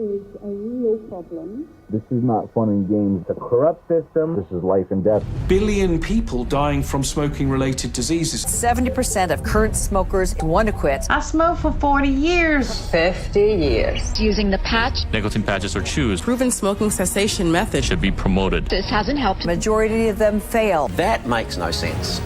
is a real problem. This is not fun and games. It's a corrupt system. This is life and death. Billion people dying from smoking-related diseases. 70% of current smokers want to quit. I smoked for 40 years. 50 years. Using the patch. Nicotine patches or chews. Proven smoking cessation methods should be promoted. This hasn't helped. Majority of them fail. That makes no sense.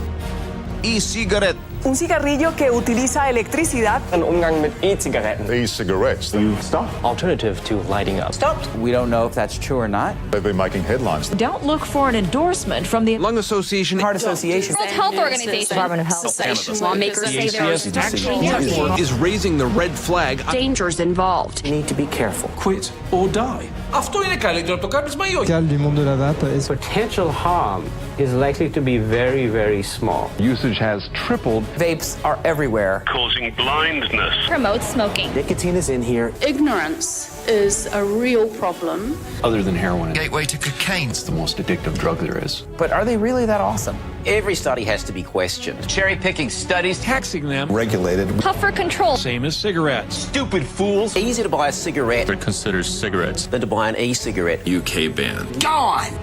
E-cigarette. Un cigarrillo que utiliza electricidad. Ein Umgang mit E-Zigaretten. E-cigarettes. You've stopped. Alternative to lighting up. Stopped. We don't know if that's true or not. They've been making headlines. Don't look for an endorsement from the Lung Association. Heart Association. World Health Organization. Department of Health. Lawmakers say there are actually is raising the red flag. dangers involved. You need to be careful. Quit or die. Αυτό είναι καλύτερο το κάπνισμα ή όχι? Potential harm is likely to be very, very small. Usage has tripled. Vapes are everywhere. Causing blindness. Promotes smoking. Nicotine is in here. Ignorance is a real problem. Other than heroin. Gateway to cocaine's The most addictive drug there is. But are they really that awesome? Every study has to be questioned. Cherry-picking studies. Taxing them. Regulated. Puffer control. Same as cigarettes. Stupid fools. Easier to buy a cigarette But considers cigarettes. than to buy an e-cigarette. UK ban. Gone!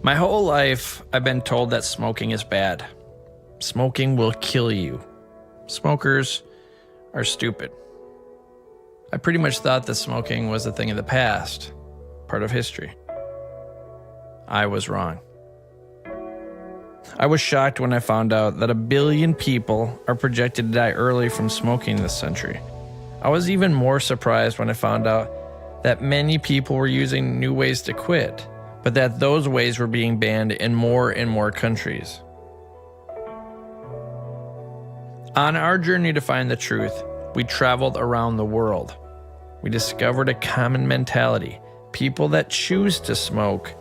My whole life, I've been told that smoking is bad. Smoking will kill you. Smokers are stupid. I pretty much thought that smoking was a thing of the past, part of history. I was wrong. I was shocked when I found out that 1 billion people are projected to die early from smoking this century. I was even more surprised when I found out that many people were using new ways to quit, but that those ways were being banned in more and more countries. On our journey to find the truth, we traveled around the world. We discovered a common mentality. People that choose to smoke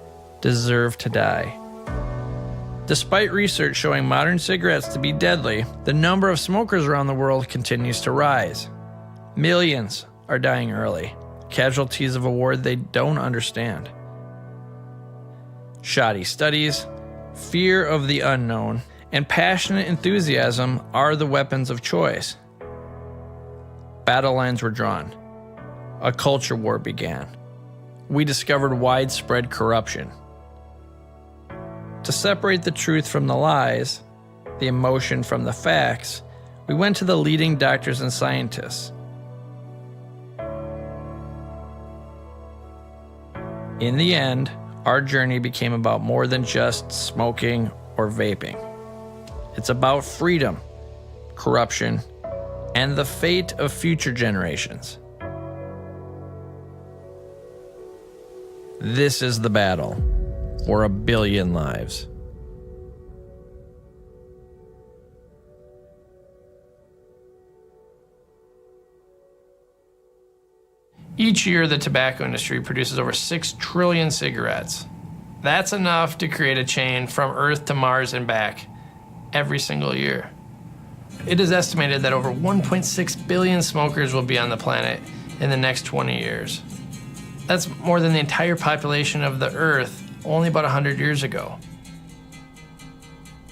deserve to die. Despite research showing modern cigarettes to be deadly, the number of smokers around the world continues to rise. Millions are dying early, casualties of a war they don't understand. Shoddy studies, fear of the unknown, and passionate enthusiasm are the weapons of choice. Battle lines were drawn. A culture war began. We discovered widespread corruption. To separate the truth from the lies, the emotion from the facts, we went to the leading doctors and scientists. In the end, our journey became about more than just smoking or vaping. It's about freedom, corruption, and the fate of future generations. This is the battle for 1 billion lives. Each year, the tobacco industry produces over 6 trillion cigarettes. That's enough to create a chain from Earth to Mars and back every single year. It is estimated that over 1.6 billion smokers will be on the planet in the next 20 years. That's more than the entire population of the Earth only about 100 years ago.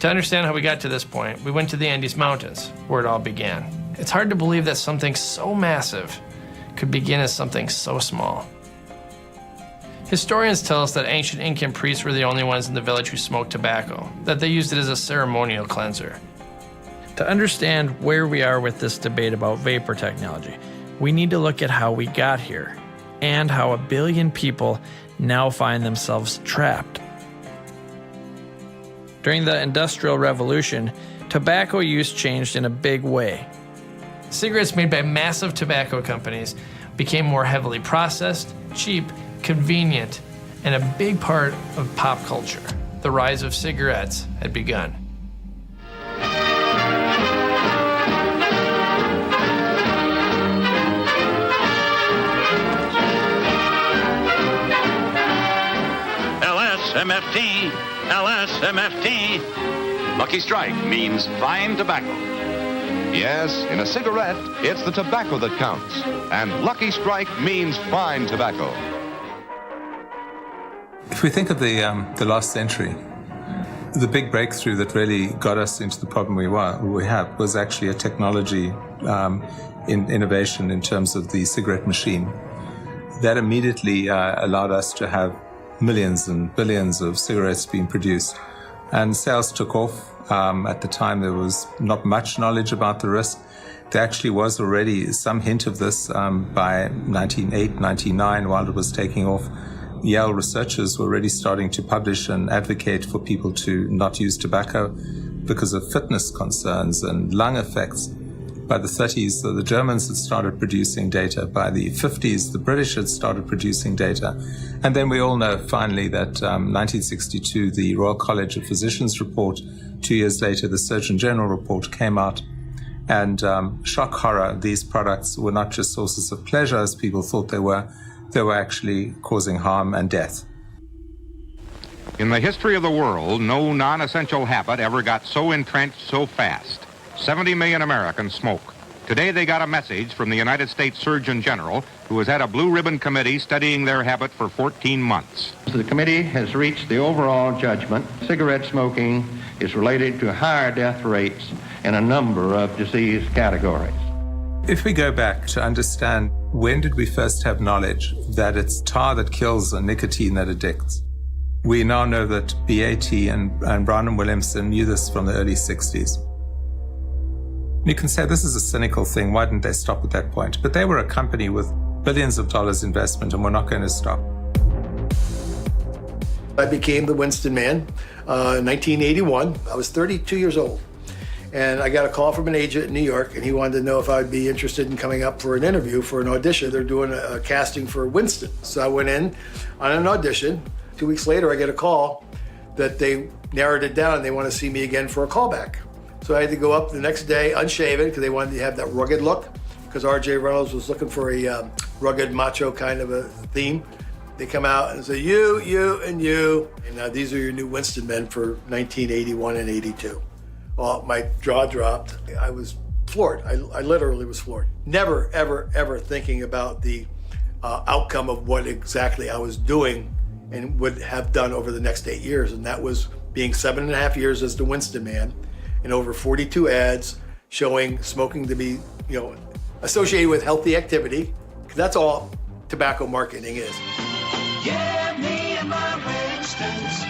To understand how we got to this point, we went to the Andes Mountains, where it all began. It's hard to believe that something so massive could begin as something so small. Historians tell us that ancient Incan priests were the only ones in the village who smoked tobacco, that they used it as a ceremonial cleanser. To understand where we are with this debate about vapor technology, we need to look at how we got here, and how 1 billion people now find themselves trapped. During the Industrial Revolution, tobacco use changed in a big way. Cigarettes made by massive tobacco companies became more heavily processed, cheap, convenient, and a big part of pop culture. The rise of cigarettes had begun. LSMFT, LSMFT. Lucky Strike means fine tobacco. Yes, in a cigarette, it's the tobacco that counts. And Lucky Strike means fine tobacco. If we think of the last century, the big breakthrough that really got us into the problem we have was actually a technology innovation in terms of the cigarette machine. That immediately allowed us to have millions and billions of cigarettes being produced. And sales took off. At the time, there was not much knowledge about the risk. There actually was already some hint of this by 1908, 1909, while it was taking off. Yale researchers were already starting to publish and advocate for people to not use tobacco because of fitness concerns and lung effects. By the 30s, the Germans had started producing data. By the 50s, the British had started producing data. And then we all know finally that 1962, the Royal College of Physicians report, 2 years later, the Surgeon General report came out. And shock horror, these products were not just sources of pleasure as people thought they were actually causing harm and death. In the history of the world, no non-essential habit ever got so entrenched so fast. 70 million Americans smoke. Today they got a message from the United States Surgeon General, who has had a blue ribbon committee studying their habit for 14 months. The committee has reached the overall judgment cigarette smoking is related to higher death rates in a number of disease categories. If we go back to understand when did we first have knowledge that it's tar that kills and nicotine that addicts, we now know that BAT and Brown and Williamson knew this from the early 60s. You can say this is a cynical thing, why didn't they stop at that point? But they were a company with billions of dollars investment and we're not going to stop. I became the Winston Man in 1981. I was 32 years old. And I got a call from an agent in New York, and he wanted to know if I would be interested in coming up for an interview for an audition. They're doing a casting for Winston. So I went in on an audition. 2 weeks later, I get a call that they narrowed it down and they want to see me again for a callback. So I had to go up the next day unshaven because they wanted to have that rugged look, because R.J. Reynolds was looking for a rugged macho kind of a theme. They come out and say, you, and you. And these are your new Winston men for 1981 and 82. Well, my jaw dropped. I was floored. I literally was floored. Never, ever, ever thinking about the outcome of what exactly I was doing and would have done over the next 8 years. And that was being 7.5 years as the Winston Man and over 42 ads showing smoking to be, associated with healthy activity. Because that's all tobacco marketing is. Yeah, me and my Winstons.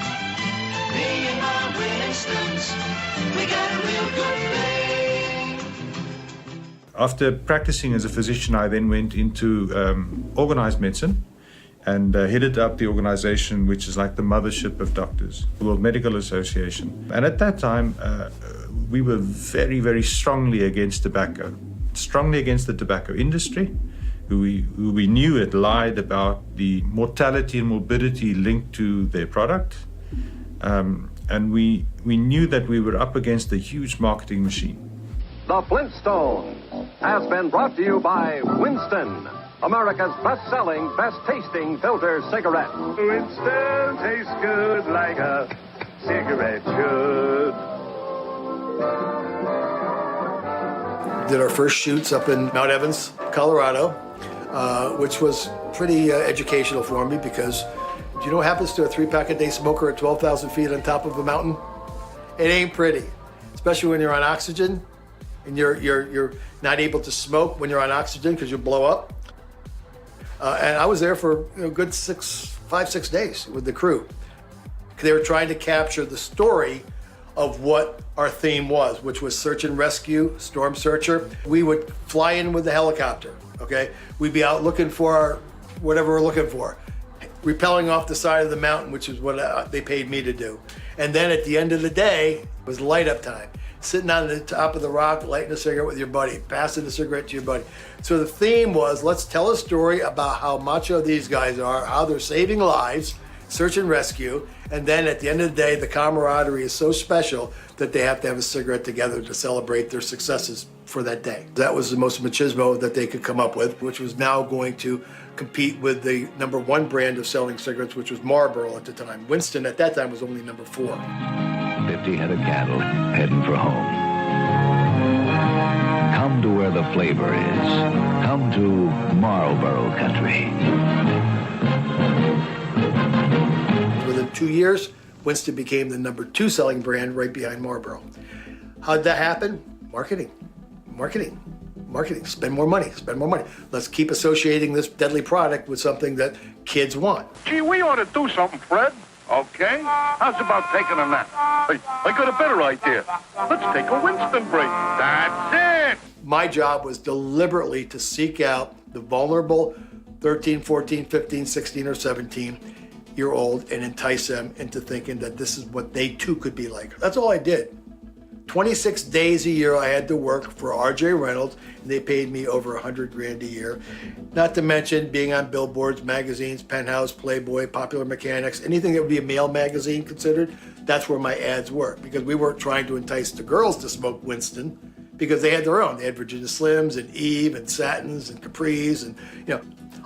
Me and my Winstons. We got a real good thing. After practicing as a physician, I then went into organized medicine and headed up the organization which is like the mothership of doctors, the World Medical Association. And at that time, we were very, very strongly against tobacco, strongly against the tobacco industry, who we knew had lied about the mortality and morbidity linked to their product. And we knew that we were up against a huge marketing machine. The Flintstones has been brought to you by Winston, America's best-selling, best-tasting filter cigarette. Winston tastes good like a cigarette should. Did our first shoots up in Mount Evans, Colorado, which was pretty educational for me because do you know what happens to a 3-pack-a-day smoker at 12,000 feet on top of a mountain? It ain't pretty, especially when you're on oxygen and you're not able to smoke when you're on oxygen because you blow up. And I was there for a good 5-6 days with the crew. They were trying to capture the story of what our theme was, which was search and rescue, storm searcher. We would fly in with the helicopter, okay? We'd be out looking for whatever we're looking for, rappelling off the side of the mountain, which is what they paid me to do. And then at the end of the day, it was light up time. Sitting on the top of the rock, lighting a cigarette with your buddy, passing the cigarette to your buddy. So the theme was, let's tell a story about how macho these guys are, how they're saving lives, search and rescue, and then at the end of the day, the camaraderie is so special that they have to have a cigarette together to celebrate their successes for that day. That was the most machismo that they could come up with, which was now going to compete with the #1 brand of selling cigarettes, which was Marlboro at the time. Winston at that time was only #4. 50 head of cattle heading for home. Come to where the flavor is. Come to Marlboro country. Within 2 years, Winston became the #2 selling brand right behind Marlboro. How'd that happen? Marketing. Spend more money. Let's keep associating this deadly product with something that kids want. Gee, we ought to do something, Fred. Okay? How's about taking a nap? Hey, I got a better idea. Let's take a Winston break. That's it! My job was deliberately to seek out the vulnerable 13, 14, 15, 16, or 17-year-old and entice them into thinking that this is what they too could be like. That's all I did. 26 days a year I had to work for R.J. Reynolds, and they paid me over $100 grand a year. Not to mention being on billboards, magazines, Penthouse, Playboy, Popular Mechanics, anything that would be a male magazine considered, that's where my ads were. Because we weren't trying to entice the girls to smoke Winston, because they had their own. They had Virginia Slims and Eve and Satins and Capris, and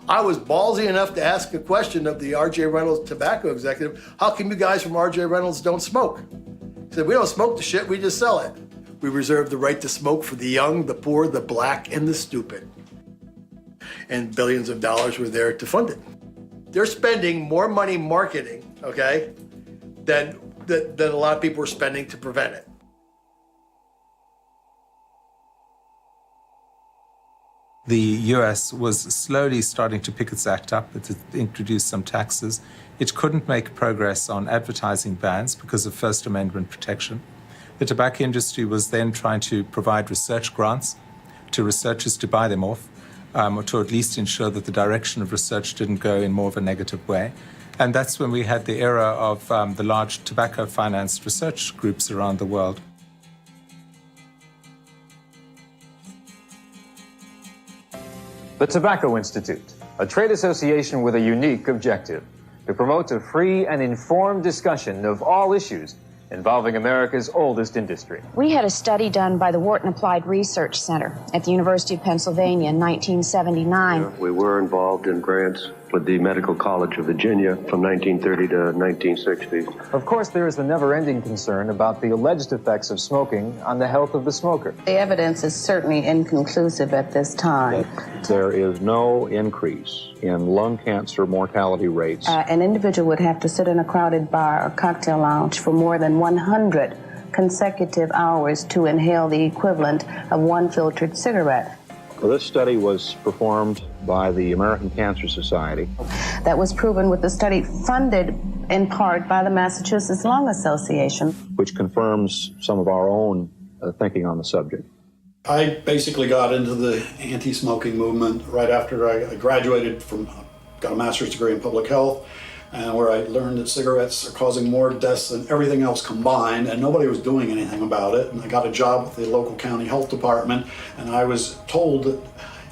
I was ballsy enough to ask a question of the R.J. Reynolds tobacco executive, how come you guys from R.J. Reynolds don't smoke? He said, we don't smoke the shit, we just sell it. We reserve the right to smoke for the young, the poor, the black, and the stupid. And billions of dollars were there to fund it. They're spending more money marketing, okay, than a lot of people were spending to prevent it. The US was slowly starting to pick its act up. It had introduced some taxes. It couldn't make progress on advertising bans because of First Amendment protection. The tobacco industry was then trying to provide research grants to researchers to buy them off, or to at least ensure that the direction of research didn't go in more of a negative way. And that's when we had the era of the large tobacco-financed research groups around the world. The Tobacco Institute, a trade association with a unique objective: to promote a free and informed discussion of all issues involving America's oldest industry. We had a study done by the Wharton Applied Research Center at the University of Pennsylvania in 1979. We were involved in grants with the Medical College of Virginia from 1930 to 1960. Of course, there is the never-ending concern about the alleged effects of smoking on the health of the smoker. The evidence is certainly inconclusive at this time. There is no increase in lung cancer mortality rates. An individual would have to sit in a crowded bar or cocktail lounge for more than 100 consecutive hours to inhale the equivalent of one filtered cigarette. Well, this study was performed by the American Cancer Society. That was proven with the study funded in part by the Massachusetts Lung Association, which confirms some of our own thinking on the subject. I basically got into the anti-smoking movement right after I graduated got a master's degree in public health, and where I learned that cigarettes are causing more deaths than everything else combined, and nobody was doing anything about it. And I got a job with the local county health department, and I was told that,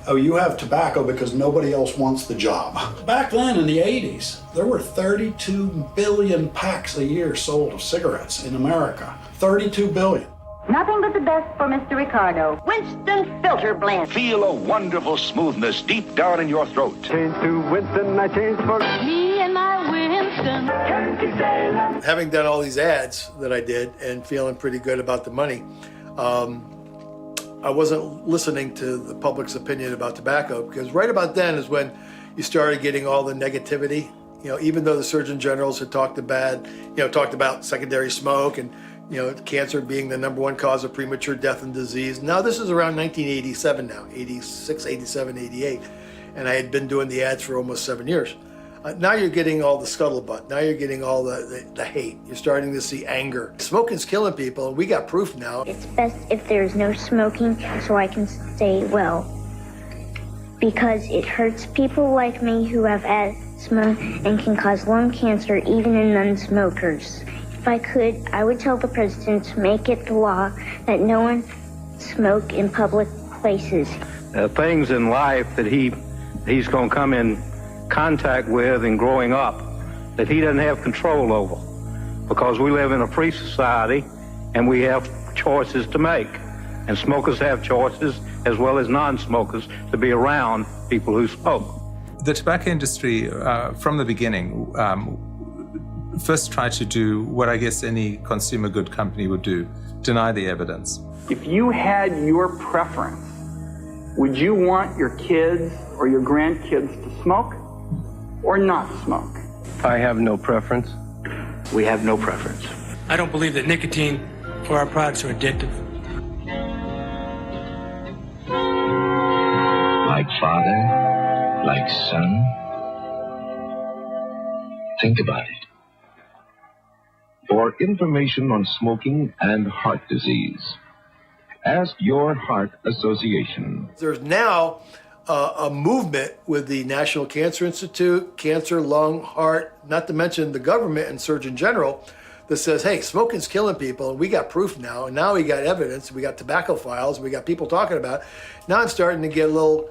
oh, you have tobacco because nobody else wants the job. Back then in the 80s, there were 32 billion packs a year sold of cigarettes in America. 32 billion. Nothing but the best for Mr. Ricardo. Winston Filter Blend. Feel a wonderful smoothness deep down in your throat. Change to Winston, I change for Me and my Winston. Having done all these ads that I did and feeling pretty good about the money, I wasn't listening to the public's opinion about tobacco, because right about then is when you started getting all the negativity. Even though the Surgeon Generals had talked about secondary smoke and cancer being the #1 cause of premature death and disease. Now this is around 1987 now, 86, 87, 88. And I had been doing the ads for almost 7 years. Now you're getting all the scuttlebutt. Now you're getting all the hate. You're starting to see anger. Smoking's killing people, and we got proof now. It's best if there's no smoking so I can stay well. Because it hurts people like me who have asthma and can cause lung cancer even in non-smokers. If I could, I would tell the president to make it the law that no one smoke in public places. Things in life that he's going to come in contact with and growing up that he doesn't have control over, because we live in a free society and we have choices to make. And smokers have choices as well as non-smokers to be around people who smoke. The tobacco industry, from the beginning, first tried to do what I guess any consumer good company would do, deny the evidence. If you had your preference, would you want your kids or your grandkids to smoke or not smoke? I have no preference. We have no preference. I don't believe that nicotine for our products are addictive. Like father, like son. Think about it. For information on smoking and heart disease, ask your heart association. There's now a movement with the National Cancer Institute, cancer, lung, heart, not to mention the government and Surgeon General, that says, hey, smoking's killing people, and we got proof now, and now we got evidence, we got tobacco files, we got people talking about it. Now I'm starting to get a little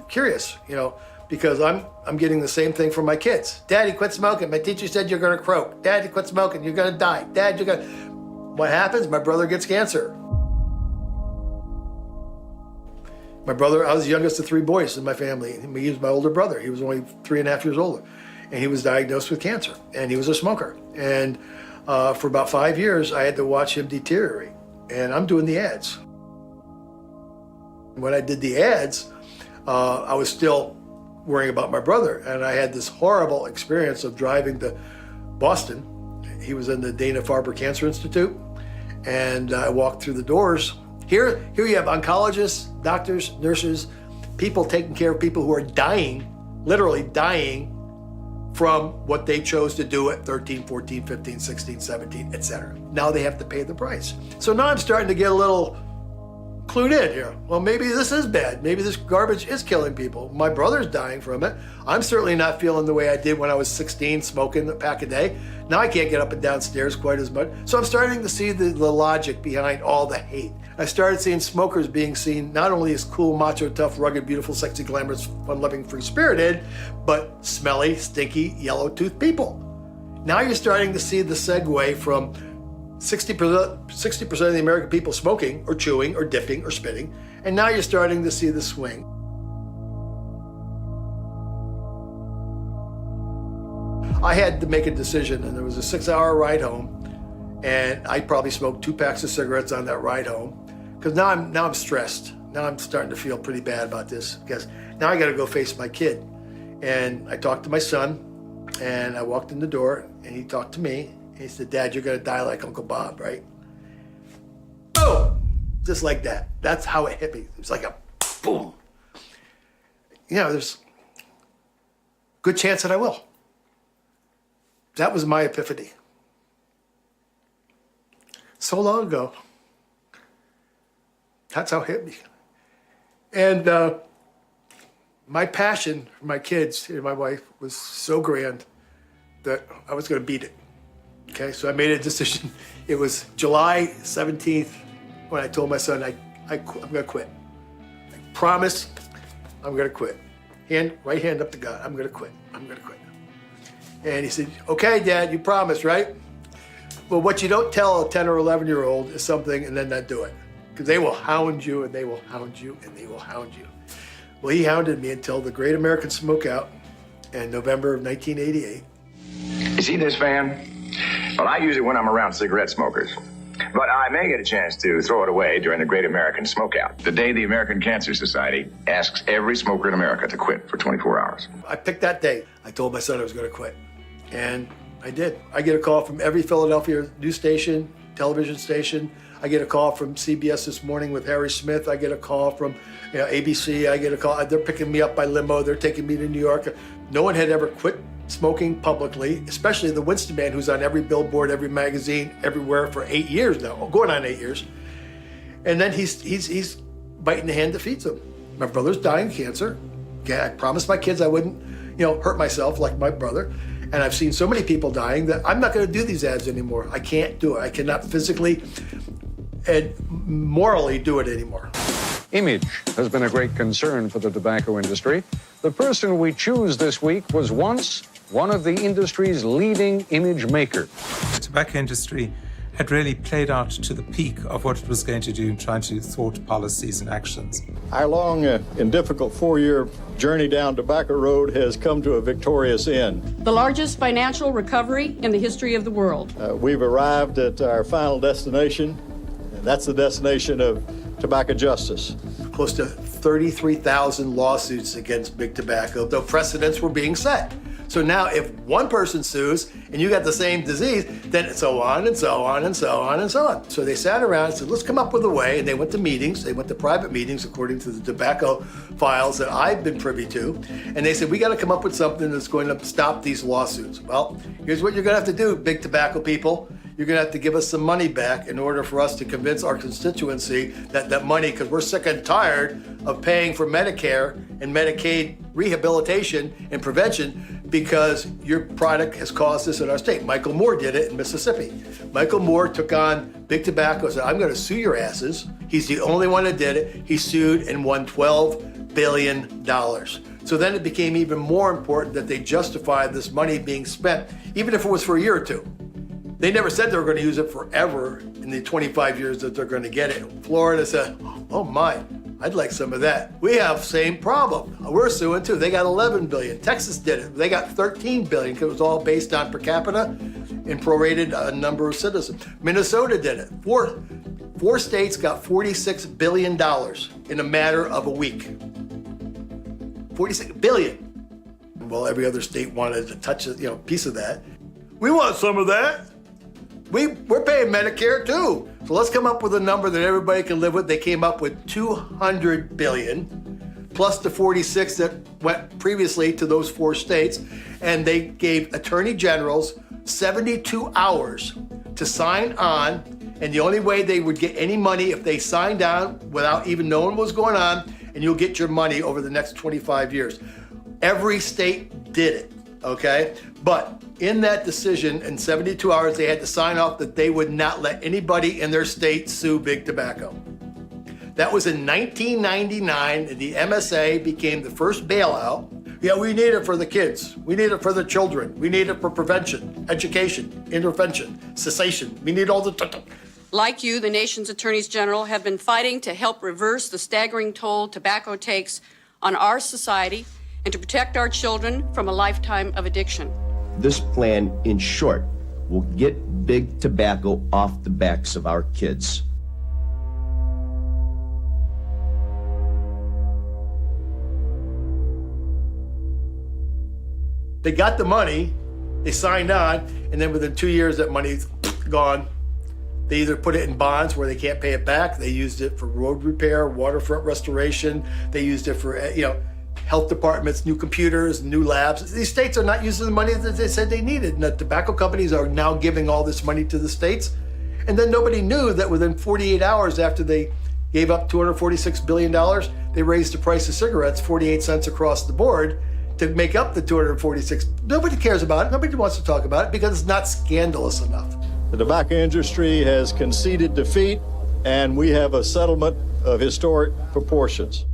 curious, you know, because I'm getting the same thing from my kids. Daddy, quit smoking. My teacher said you're gonna croak. Daddy, quit smoking. You're gonna die. Dad, you're gonna... What happens? My brother gets cancer. My brother, I was the youngest of three boys in my family. He was my older brother. He was only 3.5 years older. And he was diagnosed with cancer. And he was a smoker. And for about 5 years, I had to watch him deteriorate. And I'm doing the ads. When I did the ads, I was still worrying about my brother. And I had this horrible experience of driving to Boston. He was in the Dana-Farber Cancer Institute. And I walked through the doors. Here you have oncologists, doctors, nurses, people taking care of people who are dying, literally dying from what they chose to do at 13, 14, 15, 16, 17, etc. Now they have to pay the price. So now I'm starting to get a little clued in here. Well, maybe this is bad. Maybe this garbage is killing people. My brother's dying from it. I'm certainly not feeling the way I did when I was 16, smoking a pack a day. Now I can't get up and down stairs quite as much. So I'm starting to see the logic behind all the hate. I started seeing smokers being seen not only as cool, macho, tough, rugged, beautiful, sexy, glamorous, fun-loving, free-spirited, but smelly, stinky, yellow-toothed people. Now you're starting to see the segue from 60% of the American people smoking or chewing or dipping or spitting, and now you're starting to see the swing. I had to make a decision, and there was a 6-hour ride home, and I probably smoked 2 packs of cigarettes on that ride home, because now I'm stressed. Now I'm starting to feel pretty bad about this, because now I got to go face my kid. And I talked to my son, and I walked in the door, and he talked to me. And he said, Dad, you're going to die like Uncle Bob, right? Boom! Just like that. That's how it hit me. It was like a boom. You know, there's a good chance that I will. That was my epiphany. So long ago. That's how it hit me. And my passion for my kids and my wife was so grand that I was going to beat it. Okay, so I made a decision. It was July 17th when I told my son, I'm going to quit. I promise I'm going to quit. Right hand up to God, I'm going to quit. I'm going to quit. And he said, okay, Dad, you promise, right? Well, what you don't tell a 10 or 11-year-old is something and then not do it. Because they will hound you, and they will hound you, and they will hound you. Well, he hounded me until the Great American Smokeout in November of 1988. You see this fan? Well, I use it when I'm around cigarette smokers. But I may get a chance to throw it away during the Great American Smokeout, the day the American Cancer Society asks every smoker in America to quit for 24 hours. I picked that day. I told my son I was going to quit. And I did. I get a call from every Philadelphia news station, television station. I get a call from CBS This Morning with Harry Smith. I get a call from ABC. I get a call. They're picking me up by limo. They're taking me to New York. No one had ever quit smoking publicly, especially the Winston man who's on every billboard, every magazine, everywhere for 8 years now, going on 8 years. And then he's biting the hand that feeds him. My brother's dying of cancer. Okay, I promised my kids I wouldn't, hurt myself like my brother. And I've seen so many people dying that I'm not going to do these ads anymore. I can't do it. I cannot physically and morally do it anymore. Image has been a great concern for the tobacco industry. The person we choose this week was once one of the industry's leading image makers. The tobacco industry had really played out to the peak of what it was going to do in trying to thwart policies and actions. Our long and difficult 4-year journey down tobacco road has come to a victorious end. The largest financial recovery in the history of the world. We've arrived at our final destination, and that's the destination of tobacco justice. Close to 33,000 lawsuits against big tobacco, though precedents were being set. So now if one person sues and you got the same disease, then so on and so on and so on and so on. So they sat around and said, let's come up with a way. And they went to meetings. They went to private meetings according to the tobacco files that I've been privy to. And they said, we got to come up with something that's going to stop these lawsuits. Well, here's what you're going to have to do, big tobacco people. You're going to have to give us some money back in order for us to convince our constituency that that money, because we're sick and tired of paying for Medicare and Medicaid rehabilitation and prevention because your product has caused this in our state. Michael Moore did it in Mississippi. Michael Moore took on big tobacco and said, I'm going to sue your asses. He's the only one that did it. He sued and won $12 billion. So then it became even more important that they justified this money being spent, even if it was for a year or two. They never said they were going to use it forever in the 25 years that they're going to get it. Florida said, oh my, I'd like some of that. We have same problem. We're suing too. They got 11 billion. Texas did it. They got 13 billion because it was all based on per capita and prorated number of citizens. Minnesota did it. Four states got $46 billion in a matter of a week. 46 billion. Well, every other state wanted to touch a piece of that. We want some of that. We're paying Medicare too. So let's come up with a number that everybody can live with. They came up with 200 billion plus the 46 that went previously to those 4 states. And they gave attorney generals 72 hours to sign on. And the only way they would get any money if they signed on without even knowing what was going on, and you'll get your money over the next 25 years. Every state did it, okay? But in that decision, in 72 hours, they had to sign off that they would not let anybody in their state sue big tobacco. That was in 1999, and the MSA became the first bailout. Yeah, we need it for the kids. We need it for the children. We need it for prevention, education, intervention, cessation. We need all the... Like you, the nation's attorneys general have been fighting to help reverse the staggering toll tobacco takes on our society and to protect our children from a lifetime of addiction. This plan, in short, will get big tobacco off the backs of our kids. They got the money, they signed on, and then within 2 years, that money's gone. They either put it in bonds where they can't pay it back. They used it for road repair, waterfront restoration. They used it for, health departments, new computers, new labs. These states are not using the money that they said they needed. And the tobacco companies are now giving all this money to the states. And then nobody knew that within 48 hours after they gave up $246 billion, they raised the price of cigarettes 48 cents across the board to make up the 246. Nobody cares about it. Nobody wants to talk about it because it's not scandalous enough. The tobacco industry has conceded defeat, and we have a settlement of historic proportions.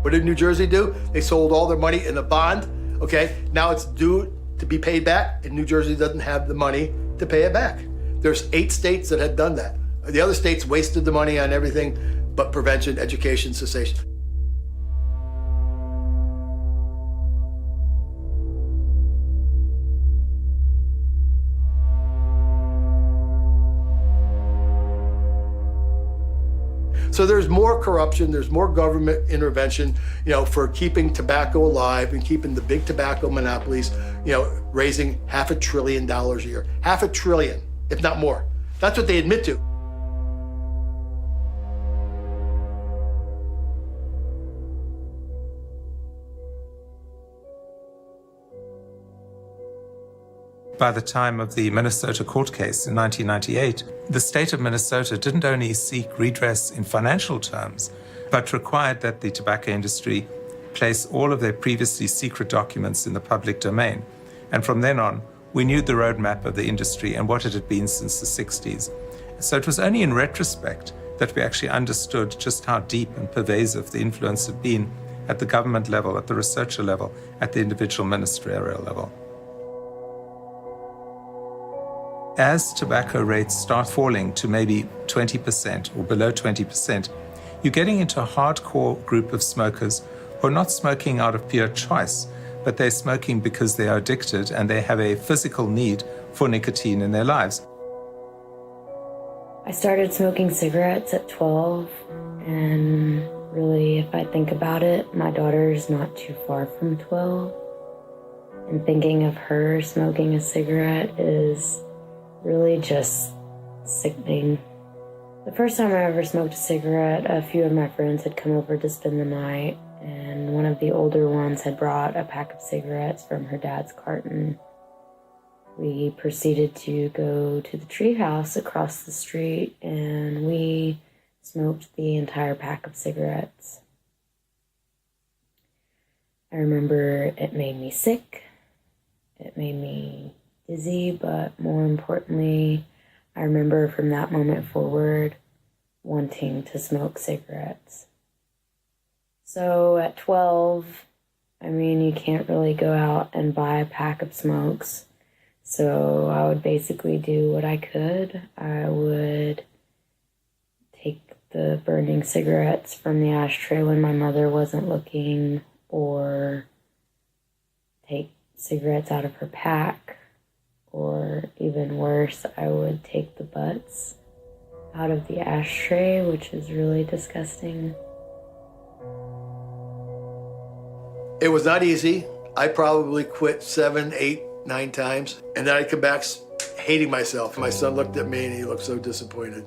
What did New Jersey do? They sold all their money in a bond, okay? Now it's due to be paid back, and New Jersey doesn't have the money to pay it back. There's 8 states that had done that. The other states wasted the money on everything but prevention, education, cessation. So there's more corruption, there's more government intervention, for keeping tobacco alive and keeping the big tobacco monopolies, raising $500 billion a year. $500 billion, if not more. That's what they admit to. By the time of the Minnesota court case in 1998, the state of Minnesota didn't only seek redress in financial terms, but required that the tobacco industry place all of their previously secret documents in the public domain. And from then on, we knew the roadmap of the industry and what it had been since the 60s. So it was only in retrospect that we actually understood just how deep and pervasive the influence had been at the government level, at the researcher level, at the individual ministerial level. As tobacco rates start falling to maybe 20% or below 20%, you're getting into a hardcore group of smokers who are not smoking out of pure choice, but they're smoking because they are addicted and they have a physical need for nicotine in their lives. I started smoking cigarettes at 12, and really, if I think about it, my daughter's not too far from 12. And thinking of her smoking a cigarette is really just sickening. The first time I ever smoked a cigarette, a few of my friends had come over to spend the night, and one of the older ones had brought a pack of cigarettes from her dad's carton. We proceeded to go to the treehouse across the street, and we smoked the entire pack of cigarettes. I remember it made me sick, it made me dizzy, but more importantly, I remember from that moment forward wanting to smoke cigarettes. So at 12, I mean, you can't really go out and buy a pack of smokes. So I would basically do what I could. I would take the burning cigarettes from the ashtray when my mother wasn't looking, or take cigarettes out of her pack, or even worse, I would take the butts out of the ashtray, which is really disgusting. It was not easy. I probably quit 7, 8, 9 times, and then I'd come back hating myself. My son looked at me and he looked so disappointed.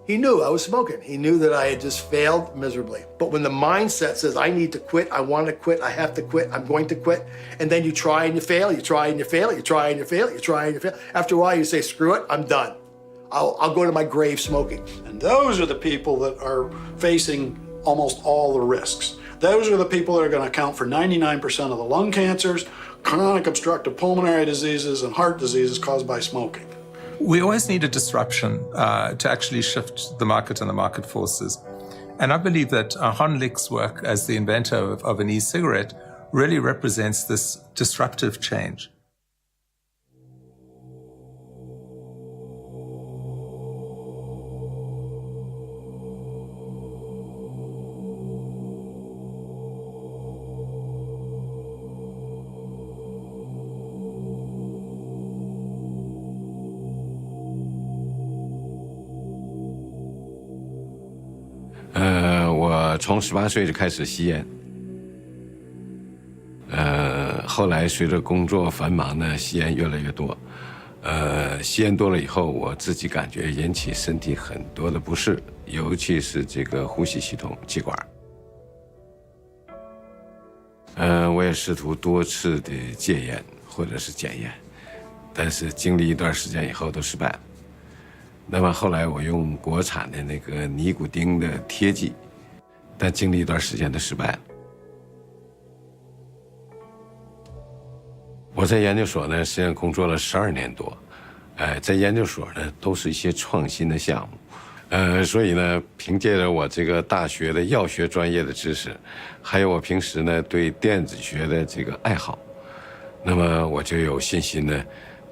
He knew I was smoking. He knew that I had just failed miserably. But when the mindset says, I need to quit, I want to quit, I have to quit, I'm going to quit, and then you try and you fail, you try and you fail, you try and you fail, you try and you fail. After a while, you say, screw it, I'm done. I'll go to my grave smoking. And those are the people that are facing almost all the risks. Those are the people that are going to account for 99% of the lung cancers, chronic obstructive pulmonary diseases, and heart diseases caused by smoking. We always need a disruption to actually shift the market and the market forces. And I believe that Honlick's work as the inventor of an e-cigarette really represents this disruptive change.我从18岁就开始吸烟，后来随着工作繁忙呢，吸烟越来越多，吸烟多了以后，我自己感觉引起身体很多的不适，尤其是这个呼吸系统、气管。我也试图多次的戒烟或者是减烟，但是经历一段时间以后都失败了。那么后来我用国产的那个尼古丁的贴剂，但经历一段时间都失败了。我在研究所呢，实际上工作了12年多，在研究所呢都是一些创新的项目，所以呢，凭借着我这个大学的药学专业的知识，还有我平时呢对电子学的这个爱好，那么我就有信心呢。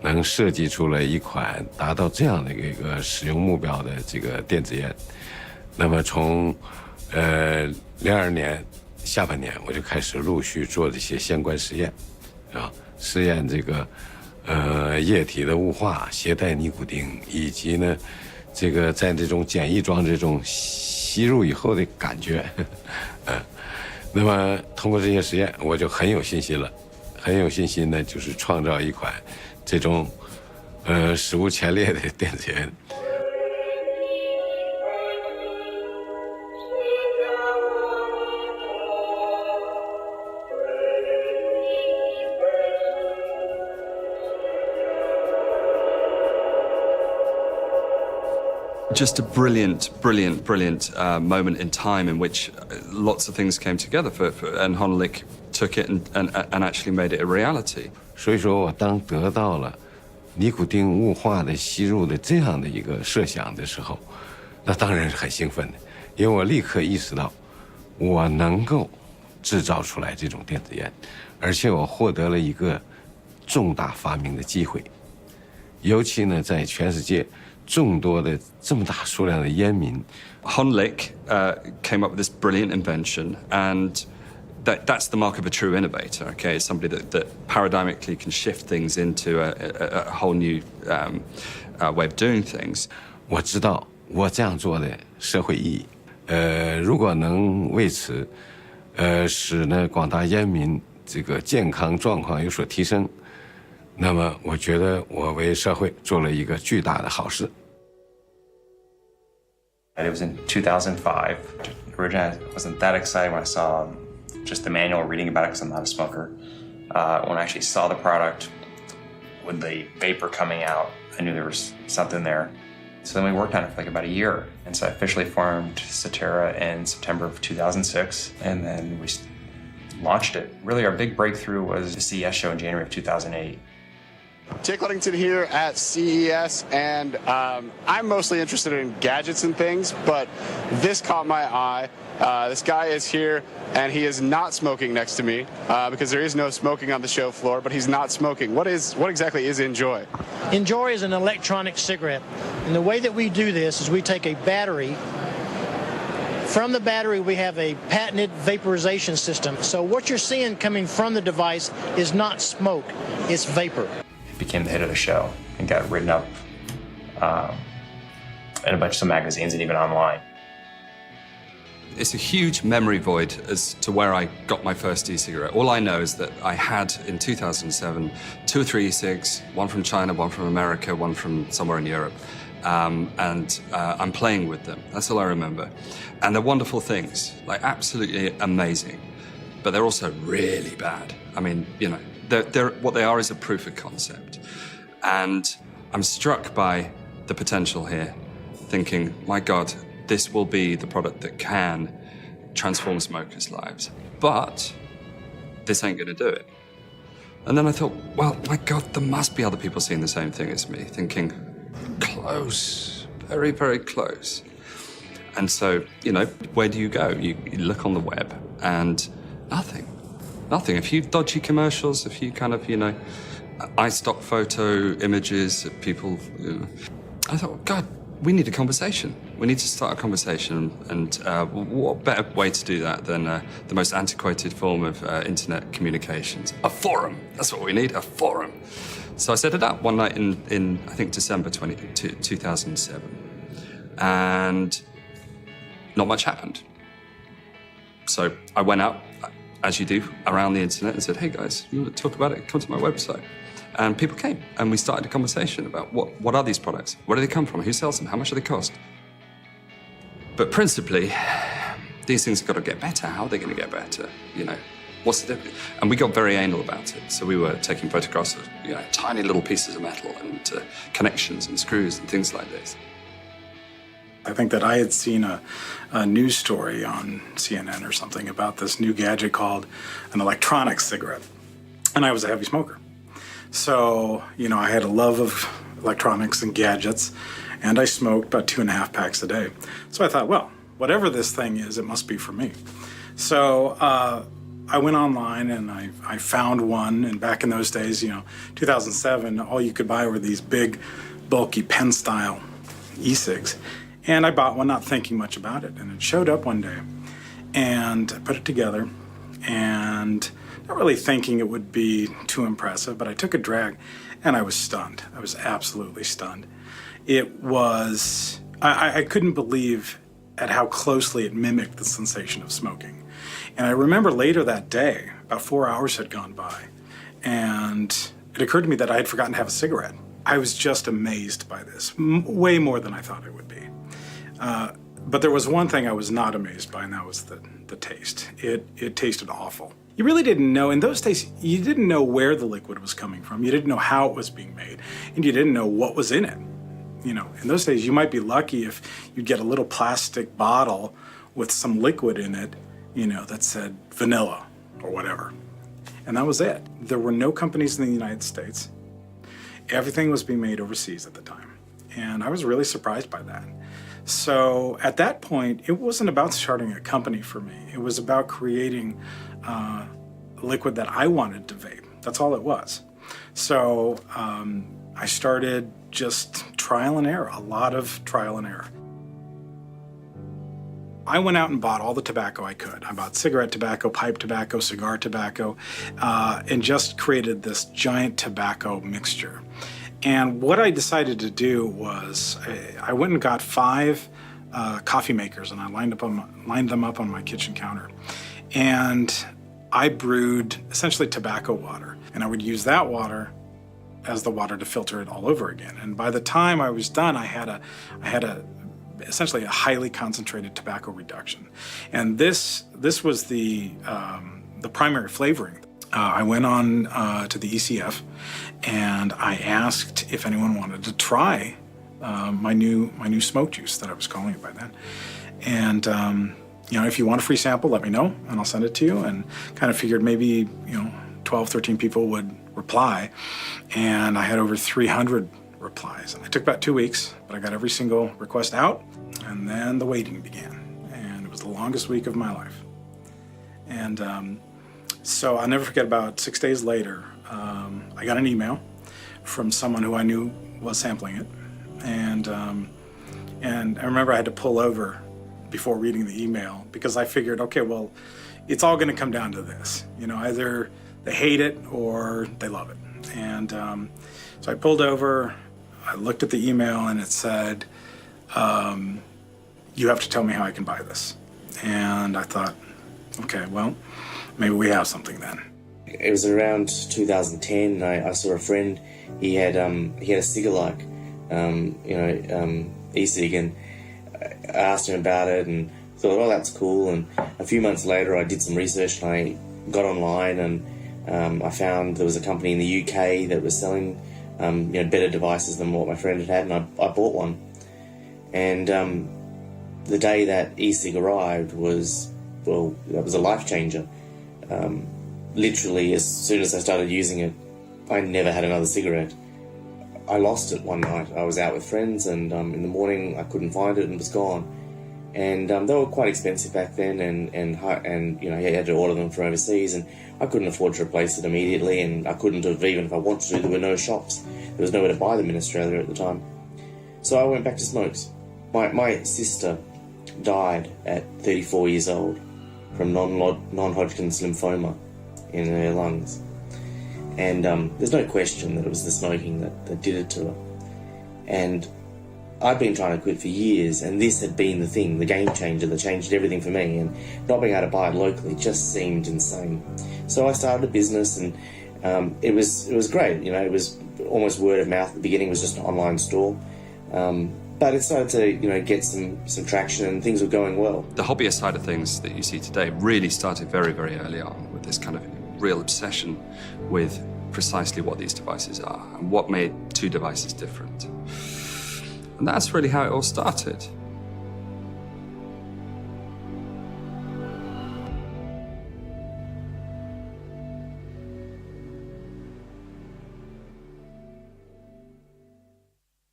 能设计出了一款达到这样的一个使用目标的这个电子烟，那么从02年下半年我就开始陆续做这些相关实验，实验这个液体的雾化、携带尼古丁，以及呢这个在这种简易装这种吸入以后的感觉，那么通过这些实验，我就很有信心了，很有信心呢，就是创造一款。这种史无前例的电子烟。Just a brilliant moment in time in which lots of things came together and Honlick took it and actually made it a reality. 所以说我当得到了尼古丁雾化的吸入的这样的一个设想的时候，那当然是很兴奋的，因为我立刻意识到我能够制造出来这种电子烟，而且我获得了一个重大发明的机会。尤其呢，在全世界众多的这么大数量的烟民 Honlik came up with this brilliant invention, and that's the mark of a true innovator, okay? It's somebody that paradigmically can shift things into a whole new way of doing things. 我知道我这样做的社会意义，如果能为此，使呢广大烟民这个健康状况有所提升，那么我觉得我为社会做了一个巨大的好事。It was in 2005. Originally, I wasn't that excited when I saw just the manual, reading about it because I'm not a smoker. When I actually saw the product with the vapor coming out, I knew there was something there. So then we worked on it for like about a year. And so I officially formed Satera in September of 2006, and then we launched it. Really, our big breakthrough was the CES show in January of 2008. Jake Ludington here at CES, and I'm mostly interested in gadgets and things, but this caught my eye. This guy is here, and he is not smoking next to me because there is no smoking on the show floor, but he's not smoking. What exactly is Enjoy? Enjoy is an electronic cigarette, and the way that we do this is we take a battery. From the battery, we have a patented vaporization system. So what you're seeing coming from the device is not smoke, it's vapor. Became the hit of the show and got written up in a bunch of magazines and even online. It's a huge memory void as to where I got my first e-cigarette. All I know is that I had, in 2007, 2 or 3 e-cigs, one from China, one from America, one from somewhere in Europe. And I'm playing with them. That's all I remember. And they're wonderful things, like absolutely amazing. But they're also really bad. I mean, you know, what they are is a proof of concept. And I'm struck by the potential here, thinking, my God, this will be the product that can transform smokers' lives. But this ain't gonna do it. And then I thought, well, my God, there must be other people seeing the same thing as me, thinking, close, very, very close. And so, you know, where do you go? You look on the web and nothing. Nothing. A few dodgy commercials, a few kind of, you know, iStock photo images of people. You know. I thought, God, we need a conversation. We need to start a conversation. And what better way to do that than the most antiquated form of internet communications? A forum. That's what we need, a forum. So I set it up one night in I think, December 2007. And not much happened. So I went out, as you do, around the internet and said, hey guys, you want to talk about it? Come to my website. And people came, and we started a conversation about what are these products? Where do they come from? Who sells them? How much do they cost? But principally, these things have got to get better. How are they going to get better? You know, what's the difference? And we got very anal about it. So we were taking photographs of, you know, tiny little pieces of metal and connections and screws and things like this. I think that I had seen a news story on CNN or something about this new gadget called an electronic cigarette. And I was a heavy smoker. So, you know, I had a love of electronics and gadgets, and I smoked about 2.5 packs a day. So I thought, well, whatever this thing is, it must be for me. So I went online and I found one, and back in those days, you know, 2007, all you could buy were these big, bulky pen-style e-cigs. And I bought one, not thinking much about it, and it showed up one day. And I put it together, and not really thinking it would be too impressive, but I took a drag, and I was stunned. I was absolutely stunned. It was, I couldn't believe at how closely it mimicked the sensation of smoking. And I remember later that day, about 4 hours had gone by, and it occurred to me that I had forgotten to have a cigarette. I was just amazed by this, way more than I thought it would be. But there was one thing I was not amazed by, and that was the taste. It tasted awful. You really didn't know, in those days, you didn't know where the liquid was coming from. You didn't know how it was being made, and you didn't know what was in it. You know, in those days, you might be lucky if you'd get a little plastic bottle with some liquid in it, you know, that said vanilla or whatever. And that was it. There were no companies in the United States. everything was being made overseas at the time. And I was really surprised by that. So at that point, it wasn't about starting a company for me. It was about creating a liquid that I wanted to vape. That's all it was. So I started just trial and error, a lot of trial and error. I went out and bought all the tobacco I could. I bought cigarette tobacco, pipe tobacco, cigar tobacco, and just created this giant tobacco mixture. And what I decided to do was I went and got 5 coffee makers, and I lined them up on my kitchen counter. And I brewed essentially tobacco water, and I would use that water as the water to filter it all over again. And by the time I was done, I had essentially a highly concentrated tobacco reduction. And this was the primary flavoring. I went on to the ECF, and I asked if anyone wanted to try my new smoke juice that I was calling it by then. And if you want a free sample, let me know, and I'll send it to you. And kind of figured maybe 12, 13 people would reply, and I had over 300 replies. And it took about 2 weeks, but I got every single request out, and then the waiting began. And it was the longest week of my life. And so I'll never forget, about 6 days later, I got an email from someone who I knew was sampling it. And I remember I had to pull over before reading the email, because I figured, okay, well, it's all gonna come down to this. Either they hate it or they love it. And so I pulled over, I looked at the email, and it said, you have to tell me how I can buy this. And I thought, okay, well, maybe we have something then. It was around 2010. I saw a friend. He had a cigar-like, e-cig, and I asked him about it and thought, oh, that's cool. And a few months later, I did some research, and I got online, and I found there was a company in the UK that was selling better devices than what my friend had, and I bought one. And the day that e-cig arrived was a life changer. Literally, as soon as I started using it, I never had another cigarette. I lost it one night. I was out with friends, and in the morning I couldn't find it and it was gone. And they were quite expensive back then, and you had to order them from overseas, and I couldn't afford to replace it immediately, and I couldn't have, even if I wanted to. There were no shops. There was nowhere to buy them in Australia at the time. So I went back to smokes. My sister died at 34 years old from non-Hodgkin's lymphoma in her lungs. And there's no question that it was the smoking that did it to her. And I'd been trying to quit for years, and this had been the thing, the game changer that changed everything for me, and not being able to buy it locally just seemed insane. So I started a business, and it was great. It was almost word of mouth. At the beginning, it was just an online store. But it started to, get some traction, and things were going well. The hobbyist side of things that you see today really started very, very early on with this kind of real obsession with precisely what these devices are and what made two devices different. And that's really how it all started.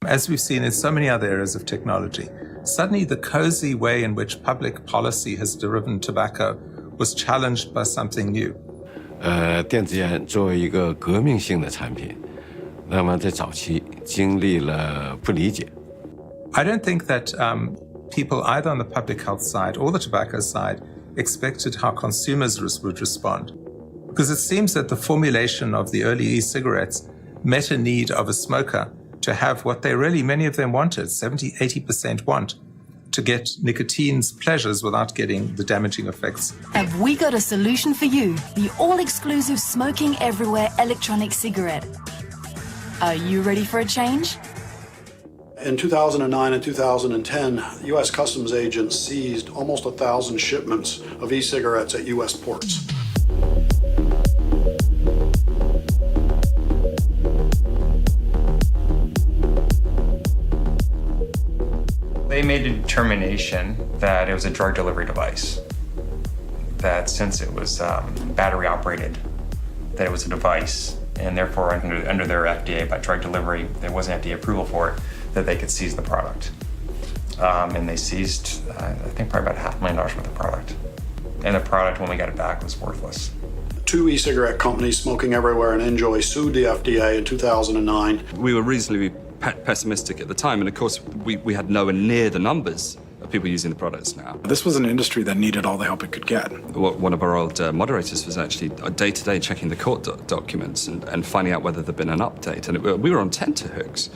As we've seen in so many other areas of technology, suddenly the cozy way in which public policy has driven tobacco was challenged by something new. 电子烟作为一个革命性的产品，那么在早期经历了不理解。I don't think that people either on the public health side or the tobacco side expected how consumers would respond. Because it seems that the formulation of the early e-cigarettes met a need of a smoker to have what many of them wanted, 70-80% want, to get nicotine's pleasures without getting the damaging effects. Have we got a solution for you? The all-exclusive Smoking Everywhere electronic cigarette. Are you ready for a change? In 2009 and 2010, U.S. Customs agents seized almost 1,000 shipments of e-cigarettes at U.S. ports. They made a determination that it was a drug delivery device, that since it was battery operated, that it was a device and therefore under their FDA, by drug delivery, there wasn't FDA approval for it, that they could seize the product. And they seized, I think, probably about $500,000 worth of product. And the product, when we got it back, was worthless. 2 e-cigarette companies, Smoking Everywhere and Enjoy, sued the FDA in 2009. We were reasonably pessimistic at the time, and of course, we had nowhere near the numbers of people using the products now. This was an industry that needed all the help it could get. One of our old moderators was actually day-to-day checking the court documents and finding out whether there'd been an update, and we were on tenterhooks.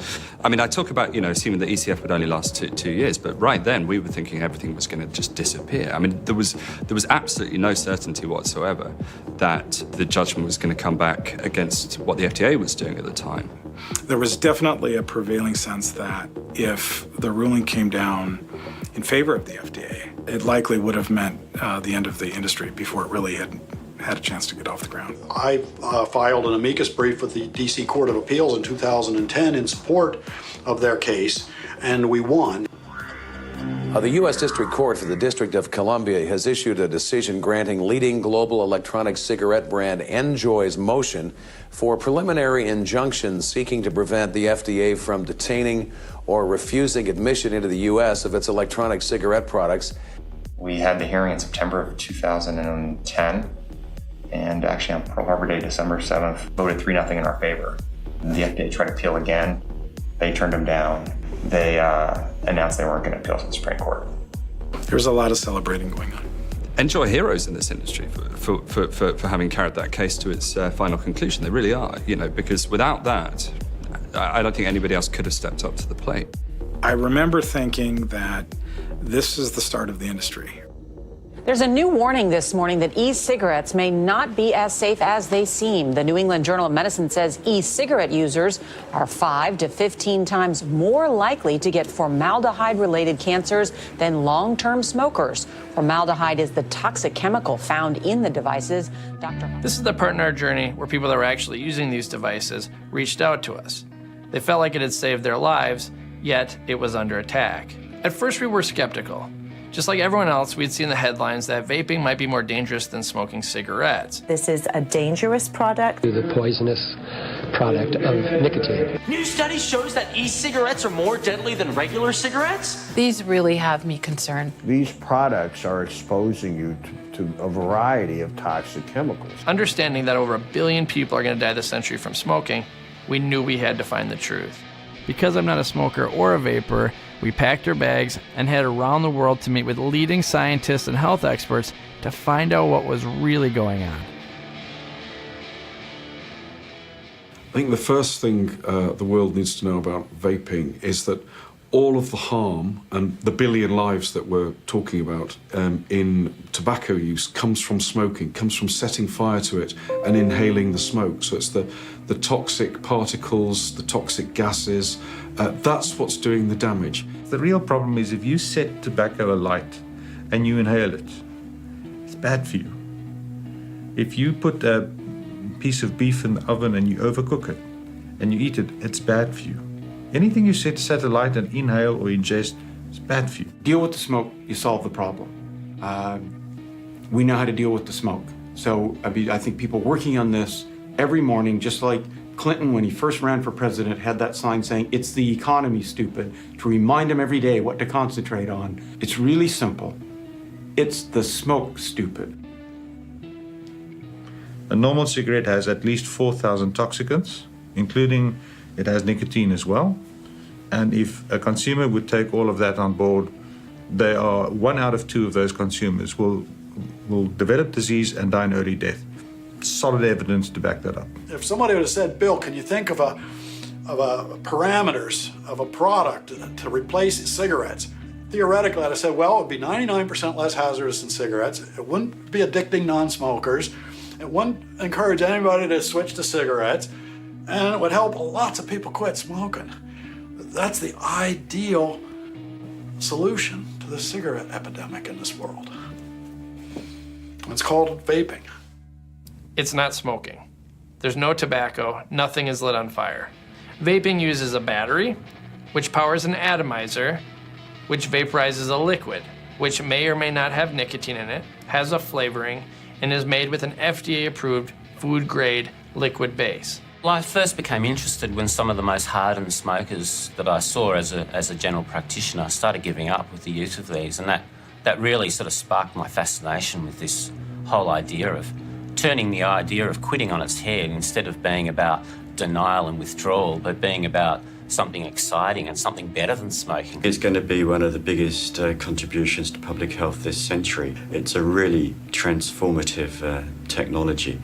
I mean, I talk about, assuming that ECF would only last two years, but right then we were thinking everything was going to just disappear. I mean, there was absolutely no certainty whatsoever that the judgment was going to come back against what the FDA was doing at the time. There was definitely a prevailing sense that if the ruling came down in favor of the FDA, it likely would have meant the end of the industry before it really had a chance to get off the ground. I filed an amicus brief with the DC Court of Appeals in 2010 in support of their case, and we won. The U.S. District Court for the District of Columbia has issued a decision granting leading global electronic cigarette brand Enjoy's motion for preliminary injunctions seeking to prevent the FDA from detaining or refusing admission into the U.S. of its electronic cigarette products. We had the hearing in September of 2010, and actually on Pearl Harbor Day, December 7th, voted 3-0 in our favor. The FDA tried to appeal again. They turned them down. They announced they weren't going to appeal to the Supreme Court. There's a lot of celebrating going on. Enjoy heroes in this industry for having carried that case to its final conclusion. They really are, because without that, I don't think anybody else could have stepped up to the plate. I remember thinking that this is the start of the industry. There's a new warning this morning that e-cigarettes may not be as safe as they seem. The New England Journal of Medicine says e-cigarette users are 5 to 15 times more likely to get formaldehyde-related cancers than long-term smokers. Formaldehyde is the toxic chemical found in the devices. This is the part in our journey where people that were actually using these devices reached out to us. They felt like it had saved their lives, yet it was under attack. At first, we were skeptical. Just like everyone else, we'd seen the headlines that vaping might be more dangerous than smoking cigarettes. This is a dangerous product. The poisonous product of nicotine. New study shows that e-cigarettes are more deadly than regular cigarettes? These really have me concerned. These products are exposing you to a variety of toxic chemicals. Understanding that over 1 billion people are going to die this century from smoking, we knew we had to find the truth. Because I'm not a smoker or a vapor, we packed our bags and headed around the world to meet with leading scientists and health experts to find out what was really going on. I think the first thing the world needs to know about vaping is that all of the harm and the 1 billion lives that we're talking about in tobacco use comes from smoking, comes from setting fire to it and inhaling the smoke. So it's the toxic particles, the toxic gases, that's what's doing the damage. The real problem is if you set tobacco alight and you inhale it, it's bad for you. If you put a piece of beef in the oven and you overcook it and you eat it, it's bad for you. Anything you set alight and inhale or ingest is bad for you. Deal with the smoke, you solve the problem. We know how to deal with the smoke. So I think people working on this every morning, just like Clinton, when he first ran for president, had that sign saying, "It's the economy, stupid," to remind him every day what to concentrate on. It's really simple. It's the smoke, stupid. A normal cigarette has at least 4,000 toxicants, including it has nicotine as well. And if a consumer would take all of that on board, 1 out of 2 of those consumers will develop disease and die an early death. Solid evidence to back that up. If somebody would have said, "Bill, can you think of a parameters of a product to replace cigarettes?" Theoretically, I'd have said, well, it would be 99% less hazardous than cigarettes. It wouldn't be addicting non-smokers. It wouldn't encourage anybody to switch to cigarettes. And it would help lots of people quit smoking. That's the ideal solution to the cigarette epidemic in this world. It's called vaping. It's not smoking. There's no tobacco, nothing is lit on fire. Vaping uses a battery, which powers an atomizer, which vaporizes a liquid, which may or may not have nicotine in it, has a flavoring, and is made with an FDA-approved food-grade liquid base. Well, I first became interested when some of the most hardened smokers that I saw as a general practitioner started giving up with the use of these, and that really sort of sparked my fascination with this whole idea of turning the idea of quitting on its head, instead of being about denial and withdrawal, but being about something exciting and something better than smoking. It's going to be one of the biggest contributions to public health this century. It's a really transformative technology.